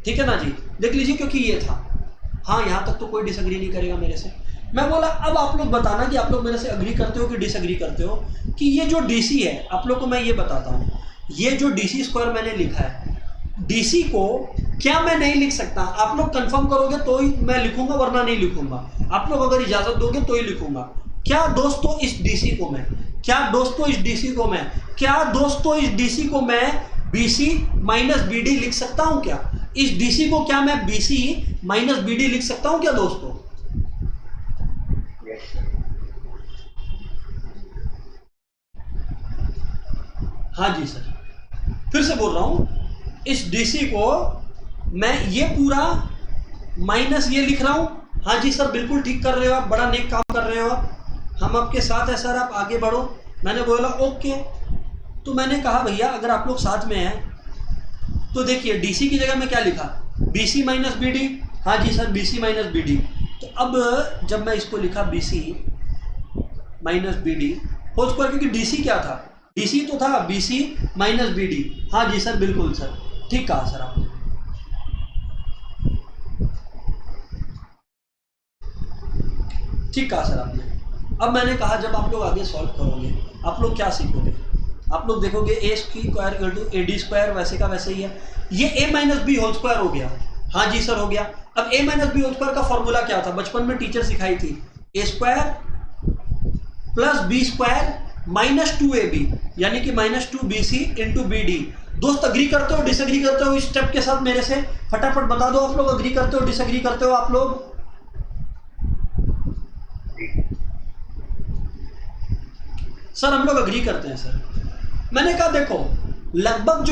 A: ठीक है ना जी। देख लीजिए क्योंकि ये था, हाँ यहाँ तक तो कोई डिसएग्री नहीं करेगा मेरे से। मैं बोला अब आप लोग बताना कि आप लोग मेरे से एग्री करते हो कि डिसएग्री करते हो कि ये जो DC है, आप लोग को मैं ये बताता हूँ, ये जो DC स्क्वायर मैंने लिखा है, DC को क्या मैं नहीं लिख सकता। आप लोग कंफर्म करोगे तो ही मैं लिखूंगा, वरना नहीं लिखूंगा। आप लोग अगर इजाजत दोगे तो ही लिखूंगा। क्या दोस्तों इस DC को मैं, क्या दोस्तों इस DC को मैं, क्या दोस्तों इस DC को मैं BC माइनस BD लिख सकता हूं क्या। इस DC को क्या मैं BC माइनस BD लिख सकता हूं क्या दोस्तों। हाँ जी सर, फिर से बोल रहा हूं, इस DC को मैं ये पूरा माइनस ये लिख रहा हूं। हाँ जी सर, बिल्कुल ठीक कर रहे हो आप, बड़ा नेक काम कर रहे हो आप, हम आपके साथ है सर, आप आगे बढ़ो। मैंने बोला ओके। तो मैंने कहा भैया अगर आप लोग साथ में हैं तो देखिए DC की जगह में क्या लिखा, BC माइनस BD। हाँ जी सर, BC माइनस BD। तो अब जब मैं इसको लिखा BC minus BD whole square, क्योंकि DC क्या था, DC तो था BC माइनस BD। हाँ जी सर, बिल्कुल सर, ठीक कहा सर आपने। ठीक कहा सर आपने। अब मैंने कहा जब आप लोग आगे सॉल्व करोगे आप लोग क्या सीखोगे, आप लोग देखोगे A square equal to A D square वैसे का वैसे ही है, ये A minus B whole square हो गया। हाँ जी सर हो गया। अब A minus B whole square का फॉर्मूला क्या था, बचपन में टीचर सिखाई थी, A square plus B square minus 2ab यानी कि minus 2bc into B D. दोस्त अग्री करते हो डिसएग्री करते हो इस स्टेप के साथ मेरे से, फटाफट बता दो आप लोग, अग्री करते हो डिसएग्री करते हो आप लोग? सर हम लोग अग्री करते हैं सर। मैंने कहा देखो लगभग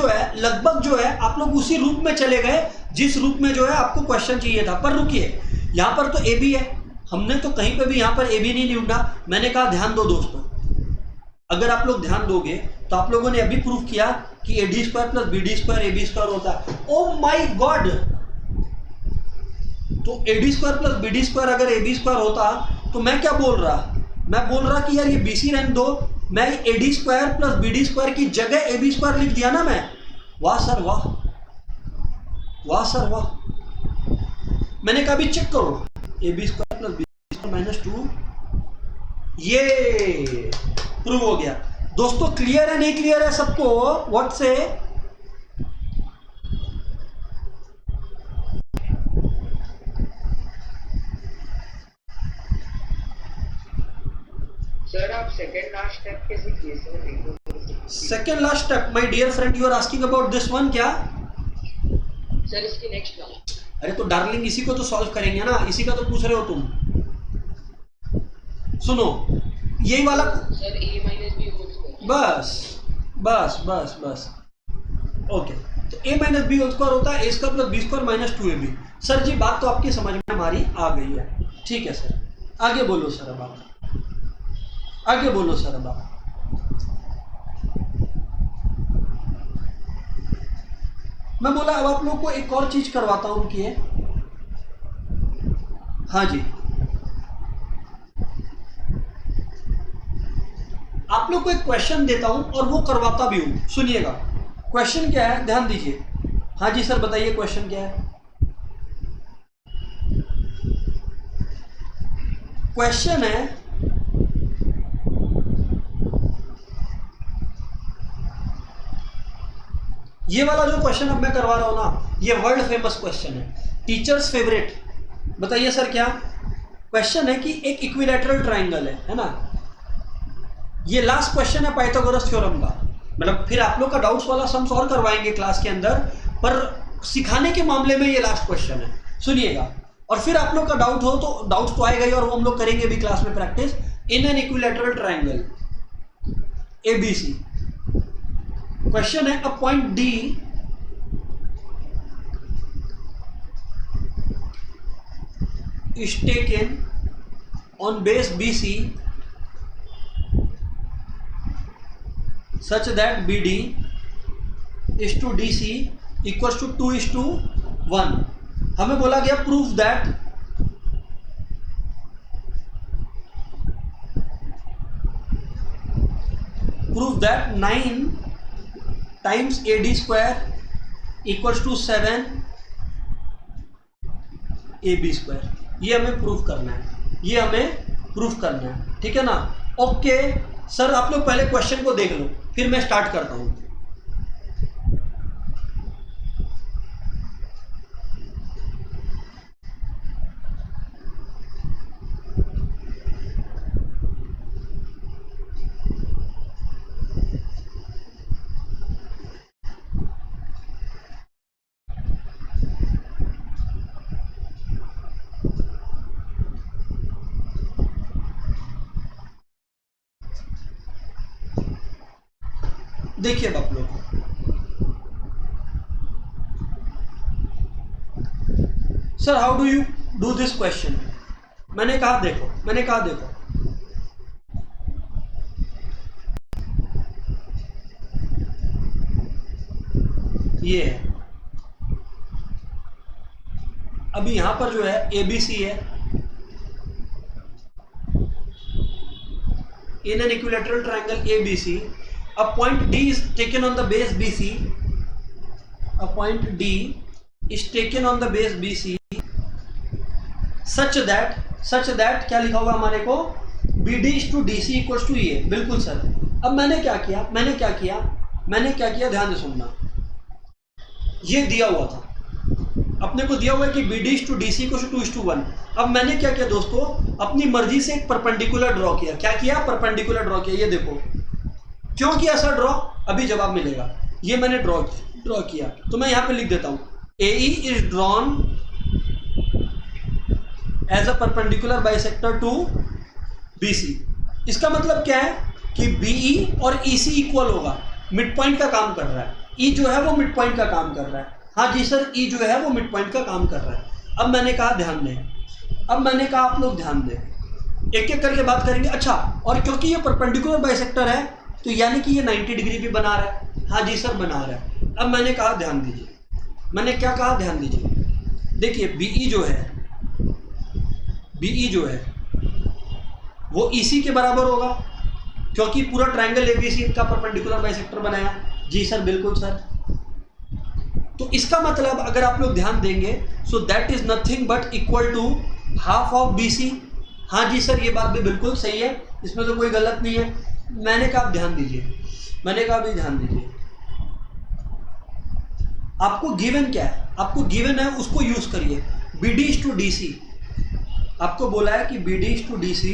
A: जो है आप लोग उसी रूप में चले गए जिस रूप में जो है आपको क्वेश्चन चाहिए था। पर रुकिए, यहाँ पर तो ए बी है, हमने तो कहीं पे भी यहाँ पर ए बी नहीं ढूंढा। मैंने कहा ध्यान दो दोस्तों, अगर आप लोग ध्यान दोगे तो आप लोगों ने अभी प्रूफ किया कि A D square plus B D square A B square होता है। ओ माई गॉड, तो A D square plus B D square अगर ए बी स्क्वायर होता तो मैं क्या बोल रहा, मैं बोल रहा कि यार ये बी सी रहने दो, मैं A D square plus B D square की जगह ए बी स्क्वायर लिख दिया ना मैं। वाह सर वाह, वाह सर वाह। मैंने कहा भी चेक करो, A B square plus B square minus 2, ये प्रूव हो गया। दोस्तों क्लियर है नहीं क्लियर है सबको? व्हाट से?
C: सर आप सेकंड लास्ट स्टेप कैसे किए sir?
A: Second last step my dear friend, you are asking about this one क्या?
C: सर इसकी नेक्स्ट वाला।
A: अरे तो डार्लिंग इसी को तो सॉल्व करेंगे ना, इसी का तो पूछ रहे हो तुम। सुनो यही वाला
C: sir A minus B whole square.
A: बस बस बस बस ओके। तो A minus B whole square होता है A square plus B square minus 2ab। Sir जी बात तो आपकी समझ में हमारी आ गई है, ठीक है सर। आगे बोलो सर, अब आप आगे बोलो सर। अब आप मैं बोला अब आप लोग को एक और चीज करवाता हूं कि हाँ जी, आप लोग को एक क्वेश्चन देता हूं और वो करवाता भी हूं। सुनिएगा क्वेश्चन क्या है, ध्यान दीजिए। हाँ जी सर बताइए क्वेश्चन क्या है? क्वेश्चन है ये वाला जो क्वेश्चन अब मैं करवा रहा हूं ना, ये वर्ल्ड फेमस क्वेश्चन है, टीचर्स फेवरेट। बताइए सर क्या क्वेश्चन है कि एक इक्विलैटरल ट्राइंगल है ना, ये लास्ट क्वेश्चन है पाइथागोरस थ्योरम का। मतलब फिर आप लोग का डाउट्स वाला सम्स और करवाएंगे क्लास के अंदर, पर सिखाने के मामले में ये लास्ट क्वेश्चन है, सुनिएगा। और फिर आप लोग का डाउट हो तो डाउट्स तो आएगा ही, और हम लोग करेंगे भी क्लास में practice. In an equilateral triangle ABC, question है a point D is taken on base BC such that BD is to DC equals to 2:1। हमें बोला गया proof that prove that 9 times AD square equals to 7 AB square। ये हमें proof करना है, ये हमें प्रूफ करना है, ठीक है ना? ओके सर आप लोग पहले क्वेश्चन को देख लो फिर मैं स्टार्ट करता हूं। देखिए आप लोग, sir how do you do this question? मैंने कहा देखो, ये है। अभी यहां पर जो है ABC है, in an equilateral triangle ABC a point D is taken on the base BC, a point D is taken on the base BC such that क्या लिखा हुआ हमारे को, B D to D C equals to A, बिल्कुल sir. अब मैंने क्या किया ध्यान से सुनना। ये दिया हुआ था अपने को, दिया हुआ है कि B D to D C equals to 2:1। अब मैंने क्या किया दोस्तों, अपनी मर्जी से एक परपेंडिकुलर ड्रॉ किया। क्या किया? परपेंडिकुलर ड्रॉ किया। ये देखो क्यों किया सर ड्रॉ, अभी जवाब मिलेगा। ये मैंने ड्रॉ किया, तो मैं यहां पे लिख देता हूं, AE is drawn as a perpendicular bisector to BC। इसका मतलब क्या है कि BE और EC इक्वल होगा, मिड पॉइंट का काम कर रहा है। E जो है वो मिड पॉइंट का काम कर रहा है। हाँ जी सर, E जो है वो मिड पॉइंट का काम कर रहा है। अब मैंने कहा ध्यान दें, आप लोग ध्यान दें, एक एक करके बात करेंगे। अच्छा, और क्योंकि ये परपेंडिकुलर बाइसेक्टर है तो यानी कि ये 90 डिग्री भी बना रहा है। हाँ जी सर, बना रहा है। अब मैंने कहा ध्यान दीजिए, मैंने क्या कहा ध्यान दीजिए। देखिए BE जो है वो EC के बराबर होगा, क्योंकि पूरा ट्रायंगल ABC का परपेंडिकुलर बाइसेक्टर बनाया। जी सर, बिल्कुल सर। तो इसका मतलब अगर आप लोग ध्यान देंगे, so that is nothing but equal to half of BC। हाँ जी सर, ये बात भी बिल्कुल सही है, इसमें तो कोई गलत नहीं है। मैंने कहा ध्यान दीजिए, आपको गिवन क्या है, आपको गिवन है उसको यूज करिए। BD टू DC आपको बोला है कि BD to DC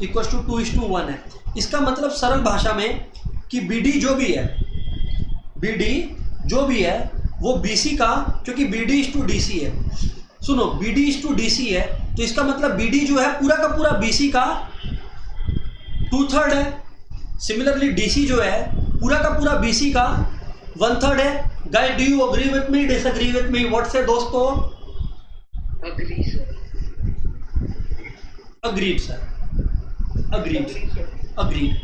A: equal to 2:1 है। इसका मतलब सरल भाषा में कि BD जो भी है वो BC का, क्योंकि BD टू DC है। सुनो, BD टू DC है तो इसका मतलब BD जो है पूरा का पूरा BC का 2/3 है। सिमिलरली DC जो है पूरा का पूरा BC का 1/3 है। Guys, do you agree with me, disagree with me? What से दोस्तों?
C: Agree sir.
A: Agreed sir, agreed,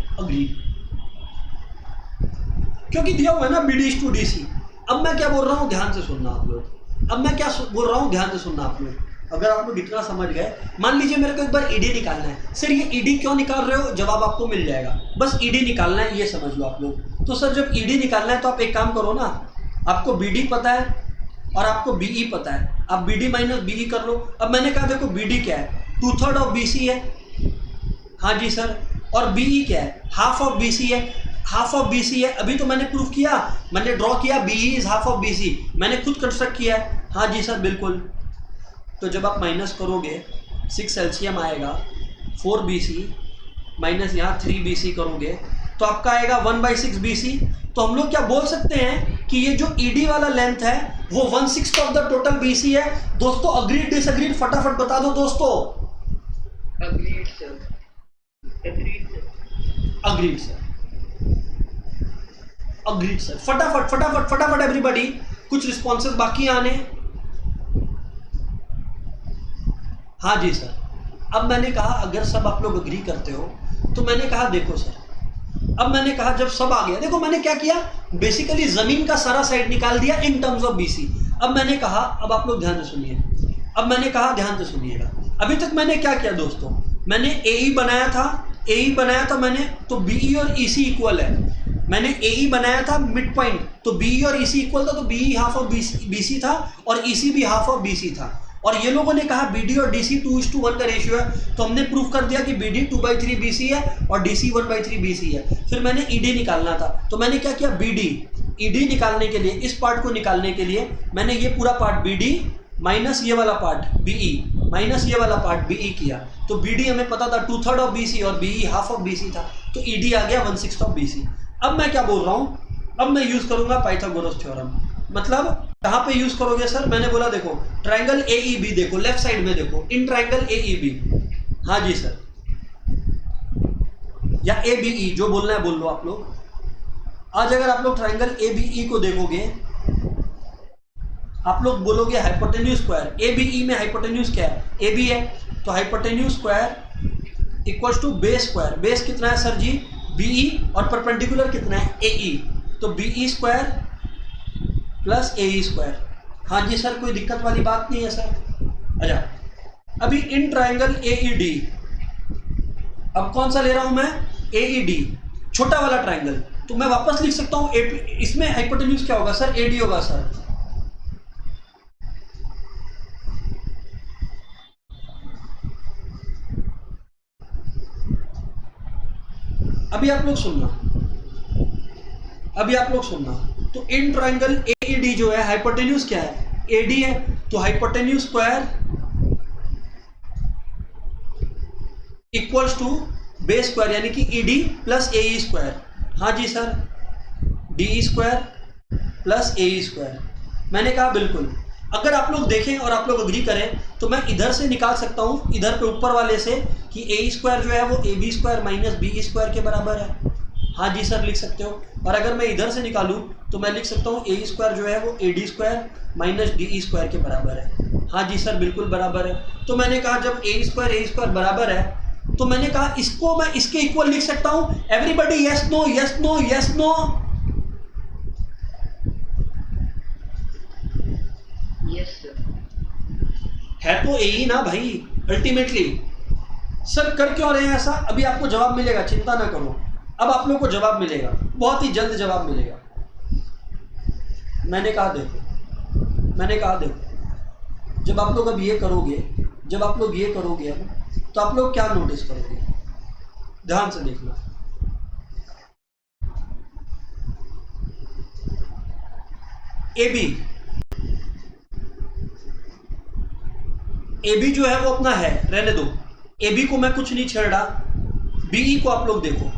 A: क्योंकि दिया हुआ है ना BD टू DC। अब मैं क्या बोल रहा हूँ ध्यान से सुनना आप लोग, अगर आप लोग इतना समझ गए, मान लीजिए मेरे को एक बार ED निकालना है। सर ये ED क्यों निकाल रहे हो, जवाब आपको मिल जाएगा, बस ED निकालना है, ये समझ लो आप लोग। तो सर जब ED निकालना है तो आप एक काम करो ना, आपको BD पता है और आपको BE पता है, आप BD माइनस BE कर लो। अब मैंने कहा देखो BD क्या है, 2/3 ऑफ BC है। हाँ जी सर, और BE क्या है, हाफ ऑफ BC है। अभी तो मैंने प्रूफ किया, मैंने ड्रॉ किया BE is half of BC, मैंने खुद कंस्ट्रक्ट किया है। हाँ जी सर, बिल्कुल। तो जब आप माइनस करोगे 6 एलसीएम आएगा, 4BC माइनस यहाँ 3BC करोगे तो आपका आएगा 1/6 BC। तो हम लोग क्या बोल सकते हैं कि ये जो ED वाला लेंथ है वो 1/6 ऑफ द टोटल BC है। दोस्तों अग्रीड डिसएग्रीड फटाफट बता दो दोस्तों।
C: Agreed sir.
A: फटाफट एवरीबॉडी, कुछ रिस्पॉन्सेस बाकी आने। हाँ जी सर। अब मैंने कहा अगर सब आप लोग अग्री करते हो तो मैंने कहा देखो सर, अब मैंने कहा जब सब आ गया, देखो मैंने क्या किया, बेसिकली जमीन का सारा साइड निकाल दिया इन टर्म्स ऑफ BC। अब मैंने कहा, अब आप लोग ध्यान से सुनिए, अभी तक मैंने क्या किया दोस्तों, मैंने AE बनाया था मैंने, तो BE और EC इक्वल है। मैंने AE बनाया था मिड पॉइंट, तो BE और EC इक्वल था, तो BE हाफ ऑफ BC था और EC भी हाफ ऑफ BC था। और ये लोगों ने कहा BD और DC 2:1 का रेशियो है, तो हमने प्रूफ कर दिया कि BD 2/3 BC है और DC 1/3 BC है। फिर मैंने ED निकालना था, तो मैंने क्या किया, ED निकालने के लिए, इस पार्ट को निकालने के लिए मैंने ये पूरा पार्ट BD माइनस ये वाला पार्ट BE माइनस ये वाला पार्ट BE किया। तो BD हमें पता था 2/3 ऑफ BC और BE हाफ ऑफ BC था, तो ED आ गया 1/6 ऑफ BC। अब मैं क्या बोल रहा हूँ, अब मैं यूज करूंगा पाइथागोरस थ्योरम। मतलब कहाँ पे यूज करोगे सर, मैंने बोला देखो ट्राइंगल AEB देखो, लेफ्ट साइड में देखो, इन ट्राइंगल AEB। हाँ जी सर, या ABE, जो बोलना है बोल लो आप लोग। आज अगर आप लोग ट्राइंगल ABE को देखोगे, आप लोग बोलोगे हाइपोटेन्यूज स्क्वायर। ABE में हाइपोटेन्यूज क्या है, AB है, तो hypotenuse square equals to base square. Base कितना है सर जी, BE, और परपेंडिकुलर कितना है, AE, तो BE square plus AE square. हाँ जी सर, कोई दिक्कत वाली बात नहीं है सर। अच्छा, अभी इन ट्राइंगल AED, अब कौन सा ले रहा हूं मैं, AED, छोटा वाला ट्राइंगल, तो मैं वापस लिख सकता हूं इसमें हाइपोटेन्यूज क्या होगा सर, AD होगा सर। अभी आप लोग सुनना, तो इन ट्राइंगल AED जो है हाइपोटेन्यूज क्या है, AD है, तो hypotenuse square equals to base square यानी कि ED प्लस AE स्क्वायर। हाँ जी sir, DE square plus AE square. मैंने कहा बिल्कुल, अगर आप लोग देखें और आप लोग अग्री करें तो मैं इधर से निकाल सकता हूं, इधर पे ऊपर वाले से, कि AE स्क्वायर जो है वो AB square minus BE square के बराबर है। हाँ जी सर लिख सकते हो। और अगर मैं इधर से निकालूं तो मैं लिख सकता हूं AE स्क्वायर जो है वो AD square minus DE square के बराबर है। हाँ जी सर बिल्कुल बराबर है। तो मैंने कहा जब AE स्क्वायर बराबर है तो मैंने कहा इसको मैं इसके इक्वल लिख सकता हूं। Everybody yes no yes no yes no.
C: Yes sir.
A: है तो AE ना भाई अल्टीमेटली। सर कर क्यों रहे हैं ऐसा, अभी आपको जवाब मिलेगा, चिंता ना करो, अब आप लोग को जवाब मिलेगा, बहुत ही जल्द जवाब मिलेगा। मैंने कहा देखो, जब आप लोग अब ये करोगे, अब तो आप लोग क्या नोटिस करोगे, ध्यान से देखना। AB जो है वो अपना है, रहने दो, AB को मैं कुछ नहीं छेड़ रहा। BE को आप लोग देखो,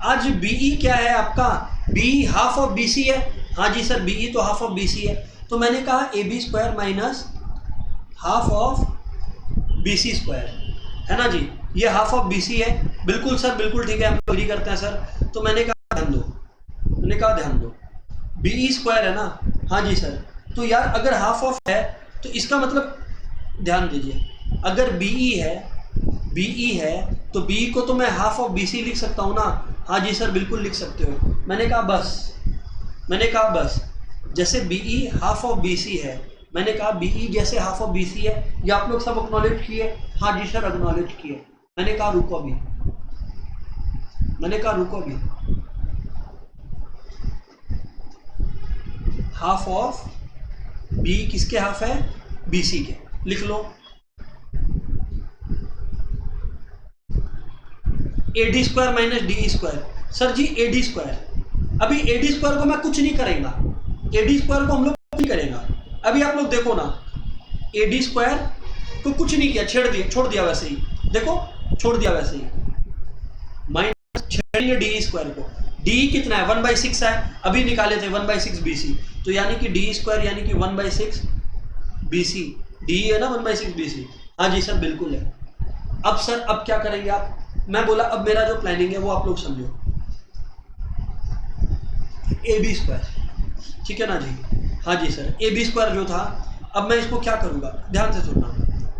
A: आज BE क्या है आपका, BE हाफ ऑफ BC है। हाँ जी सर BE तो हाफ ऑफ BC है, तो मैंने कहा AB square minus half of BC square, है ना जी, ये हाफ ऑफ BC है। बिल्कुल सर बिल्कुल ठीक है, हम एग्री करते हैं सर। तो मैंने कहा ध्यान दो, BE स्क्वायर है ना। हाँ जी सर, तो यार अगर हाफ ऑफ है तो इसका मतलब ध्यान दीजिए, अगर BE है तो BE को तो मैं हाफ ऑफ BC लिख सकता हूँ ना। हाँ जी सर बिल्कुल लिख सकते हो। मैंने कहा बस जैसे BE हाफ ऑफ BC है, मैंने कहा BE जैसे हाफ ऑफ BC है, ये आप लोग सब एक्नॉलेज किए। हाँ जी सर एक्नॉलेज किए। मैंने कहा रुको अभी, हाफ ऑफ BE किसके हाफ है, BC के, लिख लो। AD square minus DE square, sir जी AD स्क्वायर, अभी AD स्क्वायर को मैं कुछ नहीं करेगा, AD स्क्वायर को हम लोग नहीं करेगा। अभी आप लोग देखो ना, AD स्क्वायर को कुछ नहीं किया, छोड़ दिया वैसे ही, देखो छोड़ दिया वैसे ही, माइनस छेड़ेंगे DE स्क्वायर को। DE कितना है, 1/6 है, अभी निकाले थे 1/6 BC, तो यानी कि DE स्क्वायर यानी कि 1/6 BC, DE है ना 1/6 BC। हाँ जी सर बिल्कुल है। अब सर अब क्या करेंगे आप, मैं बोला अब मेरा जो प्लानिंग है वो आप लोग समझो, AB स्क्वायर, ठीक है ना जी। हाँ जी सर AB स्क्वायर जो था, अब मैं इसको क्या करूँगा, ध्यान से सुनना,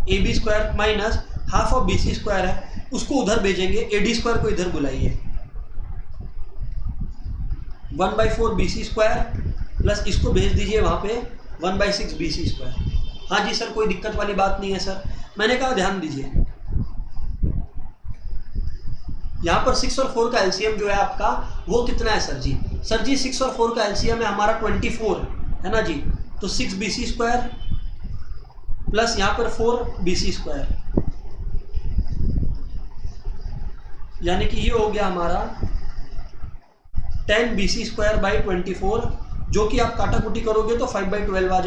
A: AB square minus half of BC square है, उसको उधर भेजेंगे, AD स्क्वायर को इधर बुलाइए, 1/4 BC स्क्वायर प्लस इसको भेज दीजिए वहाँ पे 1/6 BC स्क्वायर। हाँ जी सर कोई दिक्कत वाली बात नहीं है सर। मैंने कहा ध्यान दीजिए, यहाँ पर 6 और 4 का एलसीएम जो है आपका वो कितना है सर जी, 6 और 4 का एलसीएम है हमारा 24 है ना जी, तो 6 BC स्क्वायर प्लस यहाँ पर 4 BC स्क्वायर, यानी कि ये हो गया हमारा 10 BC स्क्वायर बाई 24, जो कि आप काटाकुटी करोगे तो 5/12 आ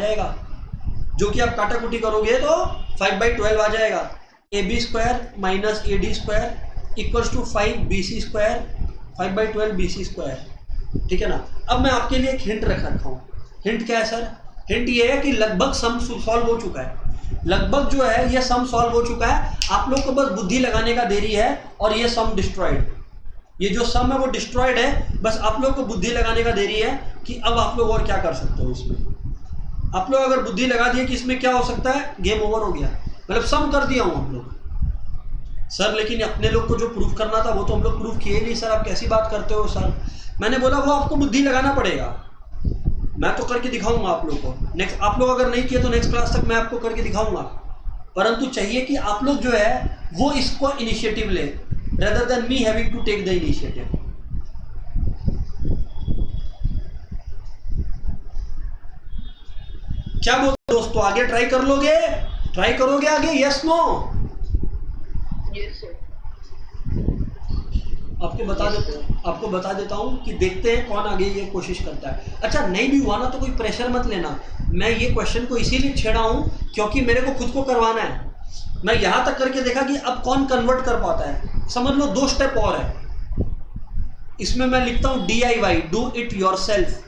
A: जाएगा, AB square minus AD square equals to 5 BC square, 5/12 BC square, ठीक है ना। अब मैं आपके लिए एक हिंट रखा हूँ। हिंट क्या है सर, हिंट ये है कि लगभग सम सॉल्व हो चुका है, लगभग जो है ये सम सॉल्व हो चुका है, आप लोग को बस बुद्धि लगाने का देरी है और ये सम डिस्ट्रॉयड, ये जो सम है वो डिस्ट्रॉयड है, बस आप लोग को बुद्धि लगाने का देरी है कि अब आप लोग और क्या कर सकते हो इसमें। आप लोग अगर बुद्धि लगा दिए कि इसमें क्या हो सकता है, गेम ओवर हो गया, मतलब सम कर दिया हूँ हम लोग सर। लेकिन अपने लोग को जो प्रूफ करना था वो तो हम लोग प्रूफ किए नहीं सर, आप कैसी बात करते हो सर। मैंने बोला वो आपको बुद्धि लगाना पड़ेगा, मैं तो करके दिखाऊंगा आप लोग को। नेक्स्ट आप लोग अगर नहीं किए तो नेक्स्ट क्लास तक मैं आपको करके दिखाऊंगा, परंतु चाहिए कि आप लोग जो है वो इसको इनिशिएटिव ले, rather than me having to take the initiative. क्या बोलते दोस्तों, आगे ट्राई कर लोगे, ट्राई करोगे आगे, यस नो?
C: Yes sir.
A: आपको बता देता हूँ कि देखते हैं कौन आगे ये कोशिश करता है। अच्छा नहीं भी हुआ ना तो कोई प्रेशर मत लेना, मैं ये क्वेश्चन को इसीलिए छेड़ा हूँ क्योंकि मेरे को खुद को करवाना है। मैं यहाँ तक करके देखा कि अब कौन कन्वर्ट कर पाता है। समझ लो 2 स्टेप और है इसमें। मैं लिखता हूँ DIY, डू इट योरसेल्फ,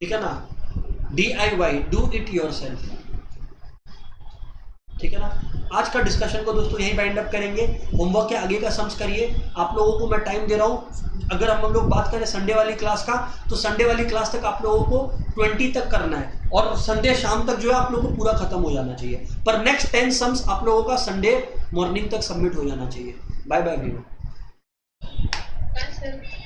A: ठीक है ना, DIY, डू इट योरसेल्फ, ठीक है ना। आज का डिस्कशन को दोस्तों यहीं बाइंड अप करेंगे। होमवर्क के आगे का सम्स करिए। आप लोगों को मैं टाइम दे रहा हूँ, अगर हम लोग बात करें संडे वाली क्लास का तो संडे वाली क्लास तक आप लोगों को 20 तक करना है और संडे शाम तक जो है आप लोगों को पूरा खत्म हो जाना चाहिए। पर नेक्स्ट 10 सम्स आप लोगों का संडे मॉर्निंग तक सबमिट हो जाना चाहिए। Bye bye everyone.
B: Bye, sir.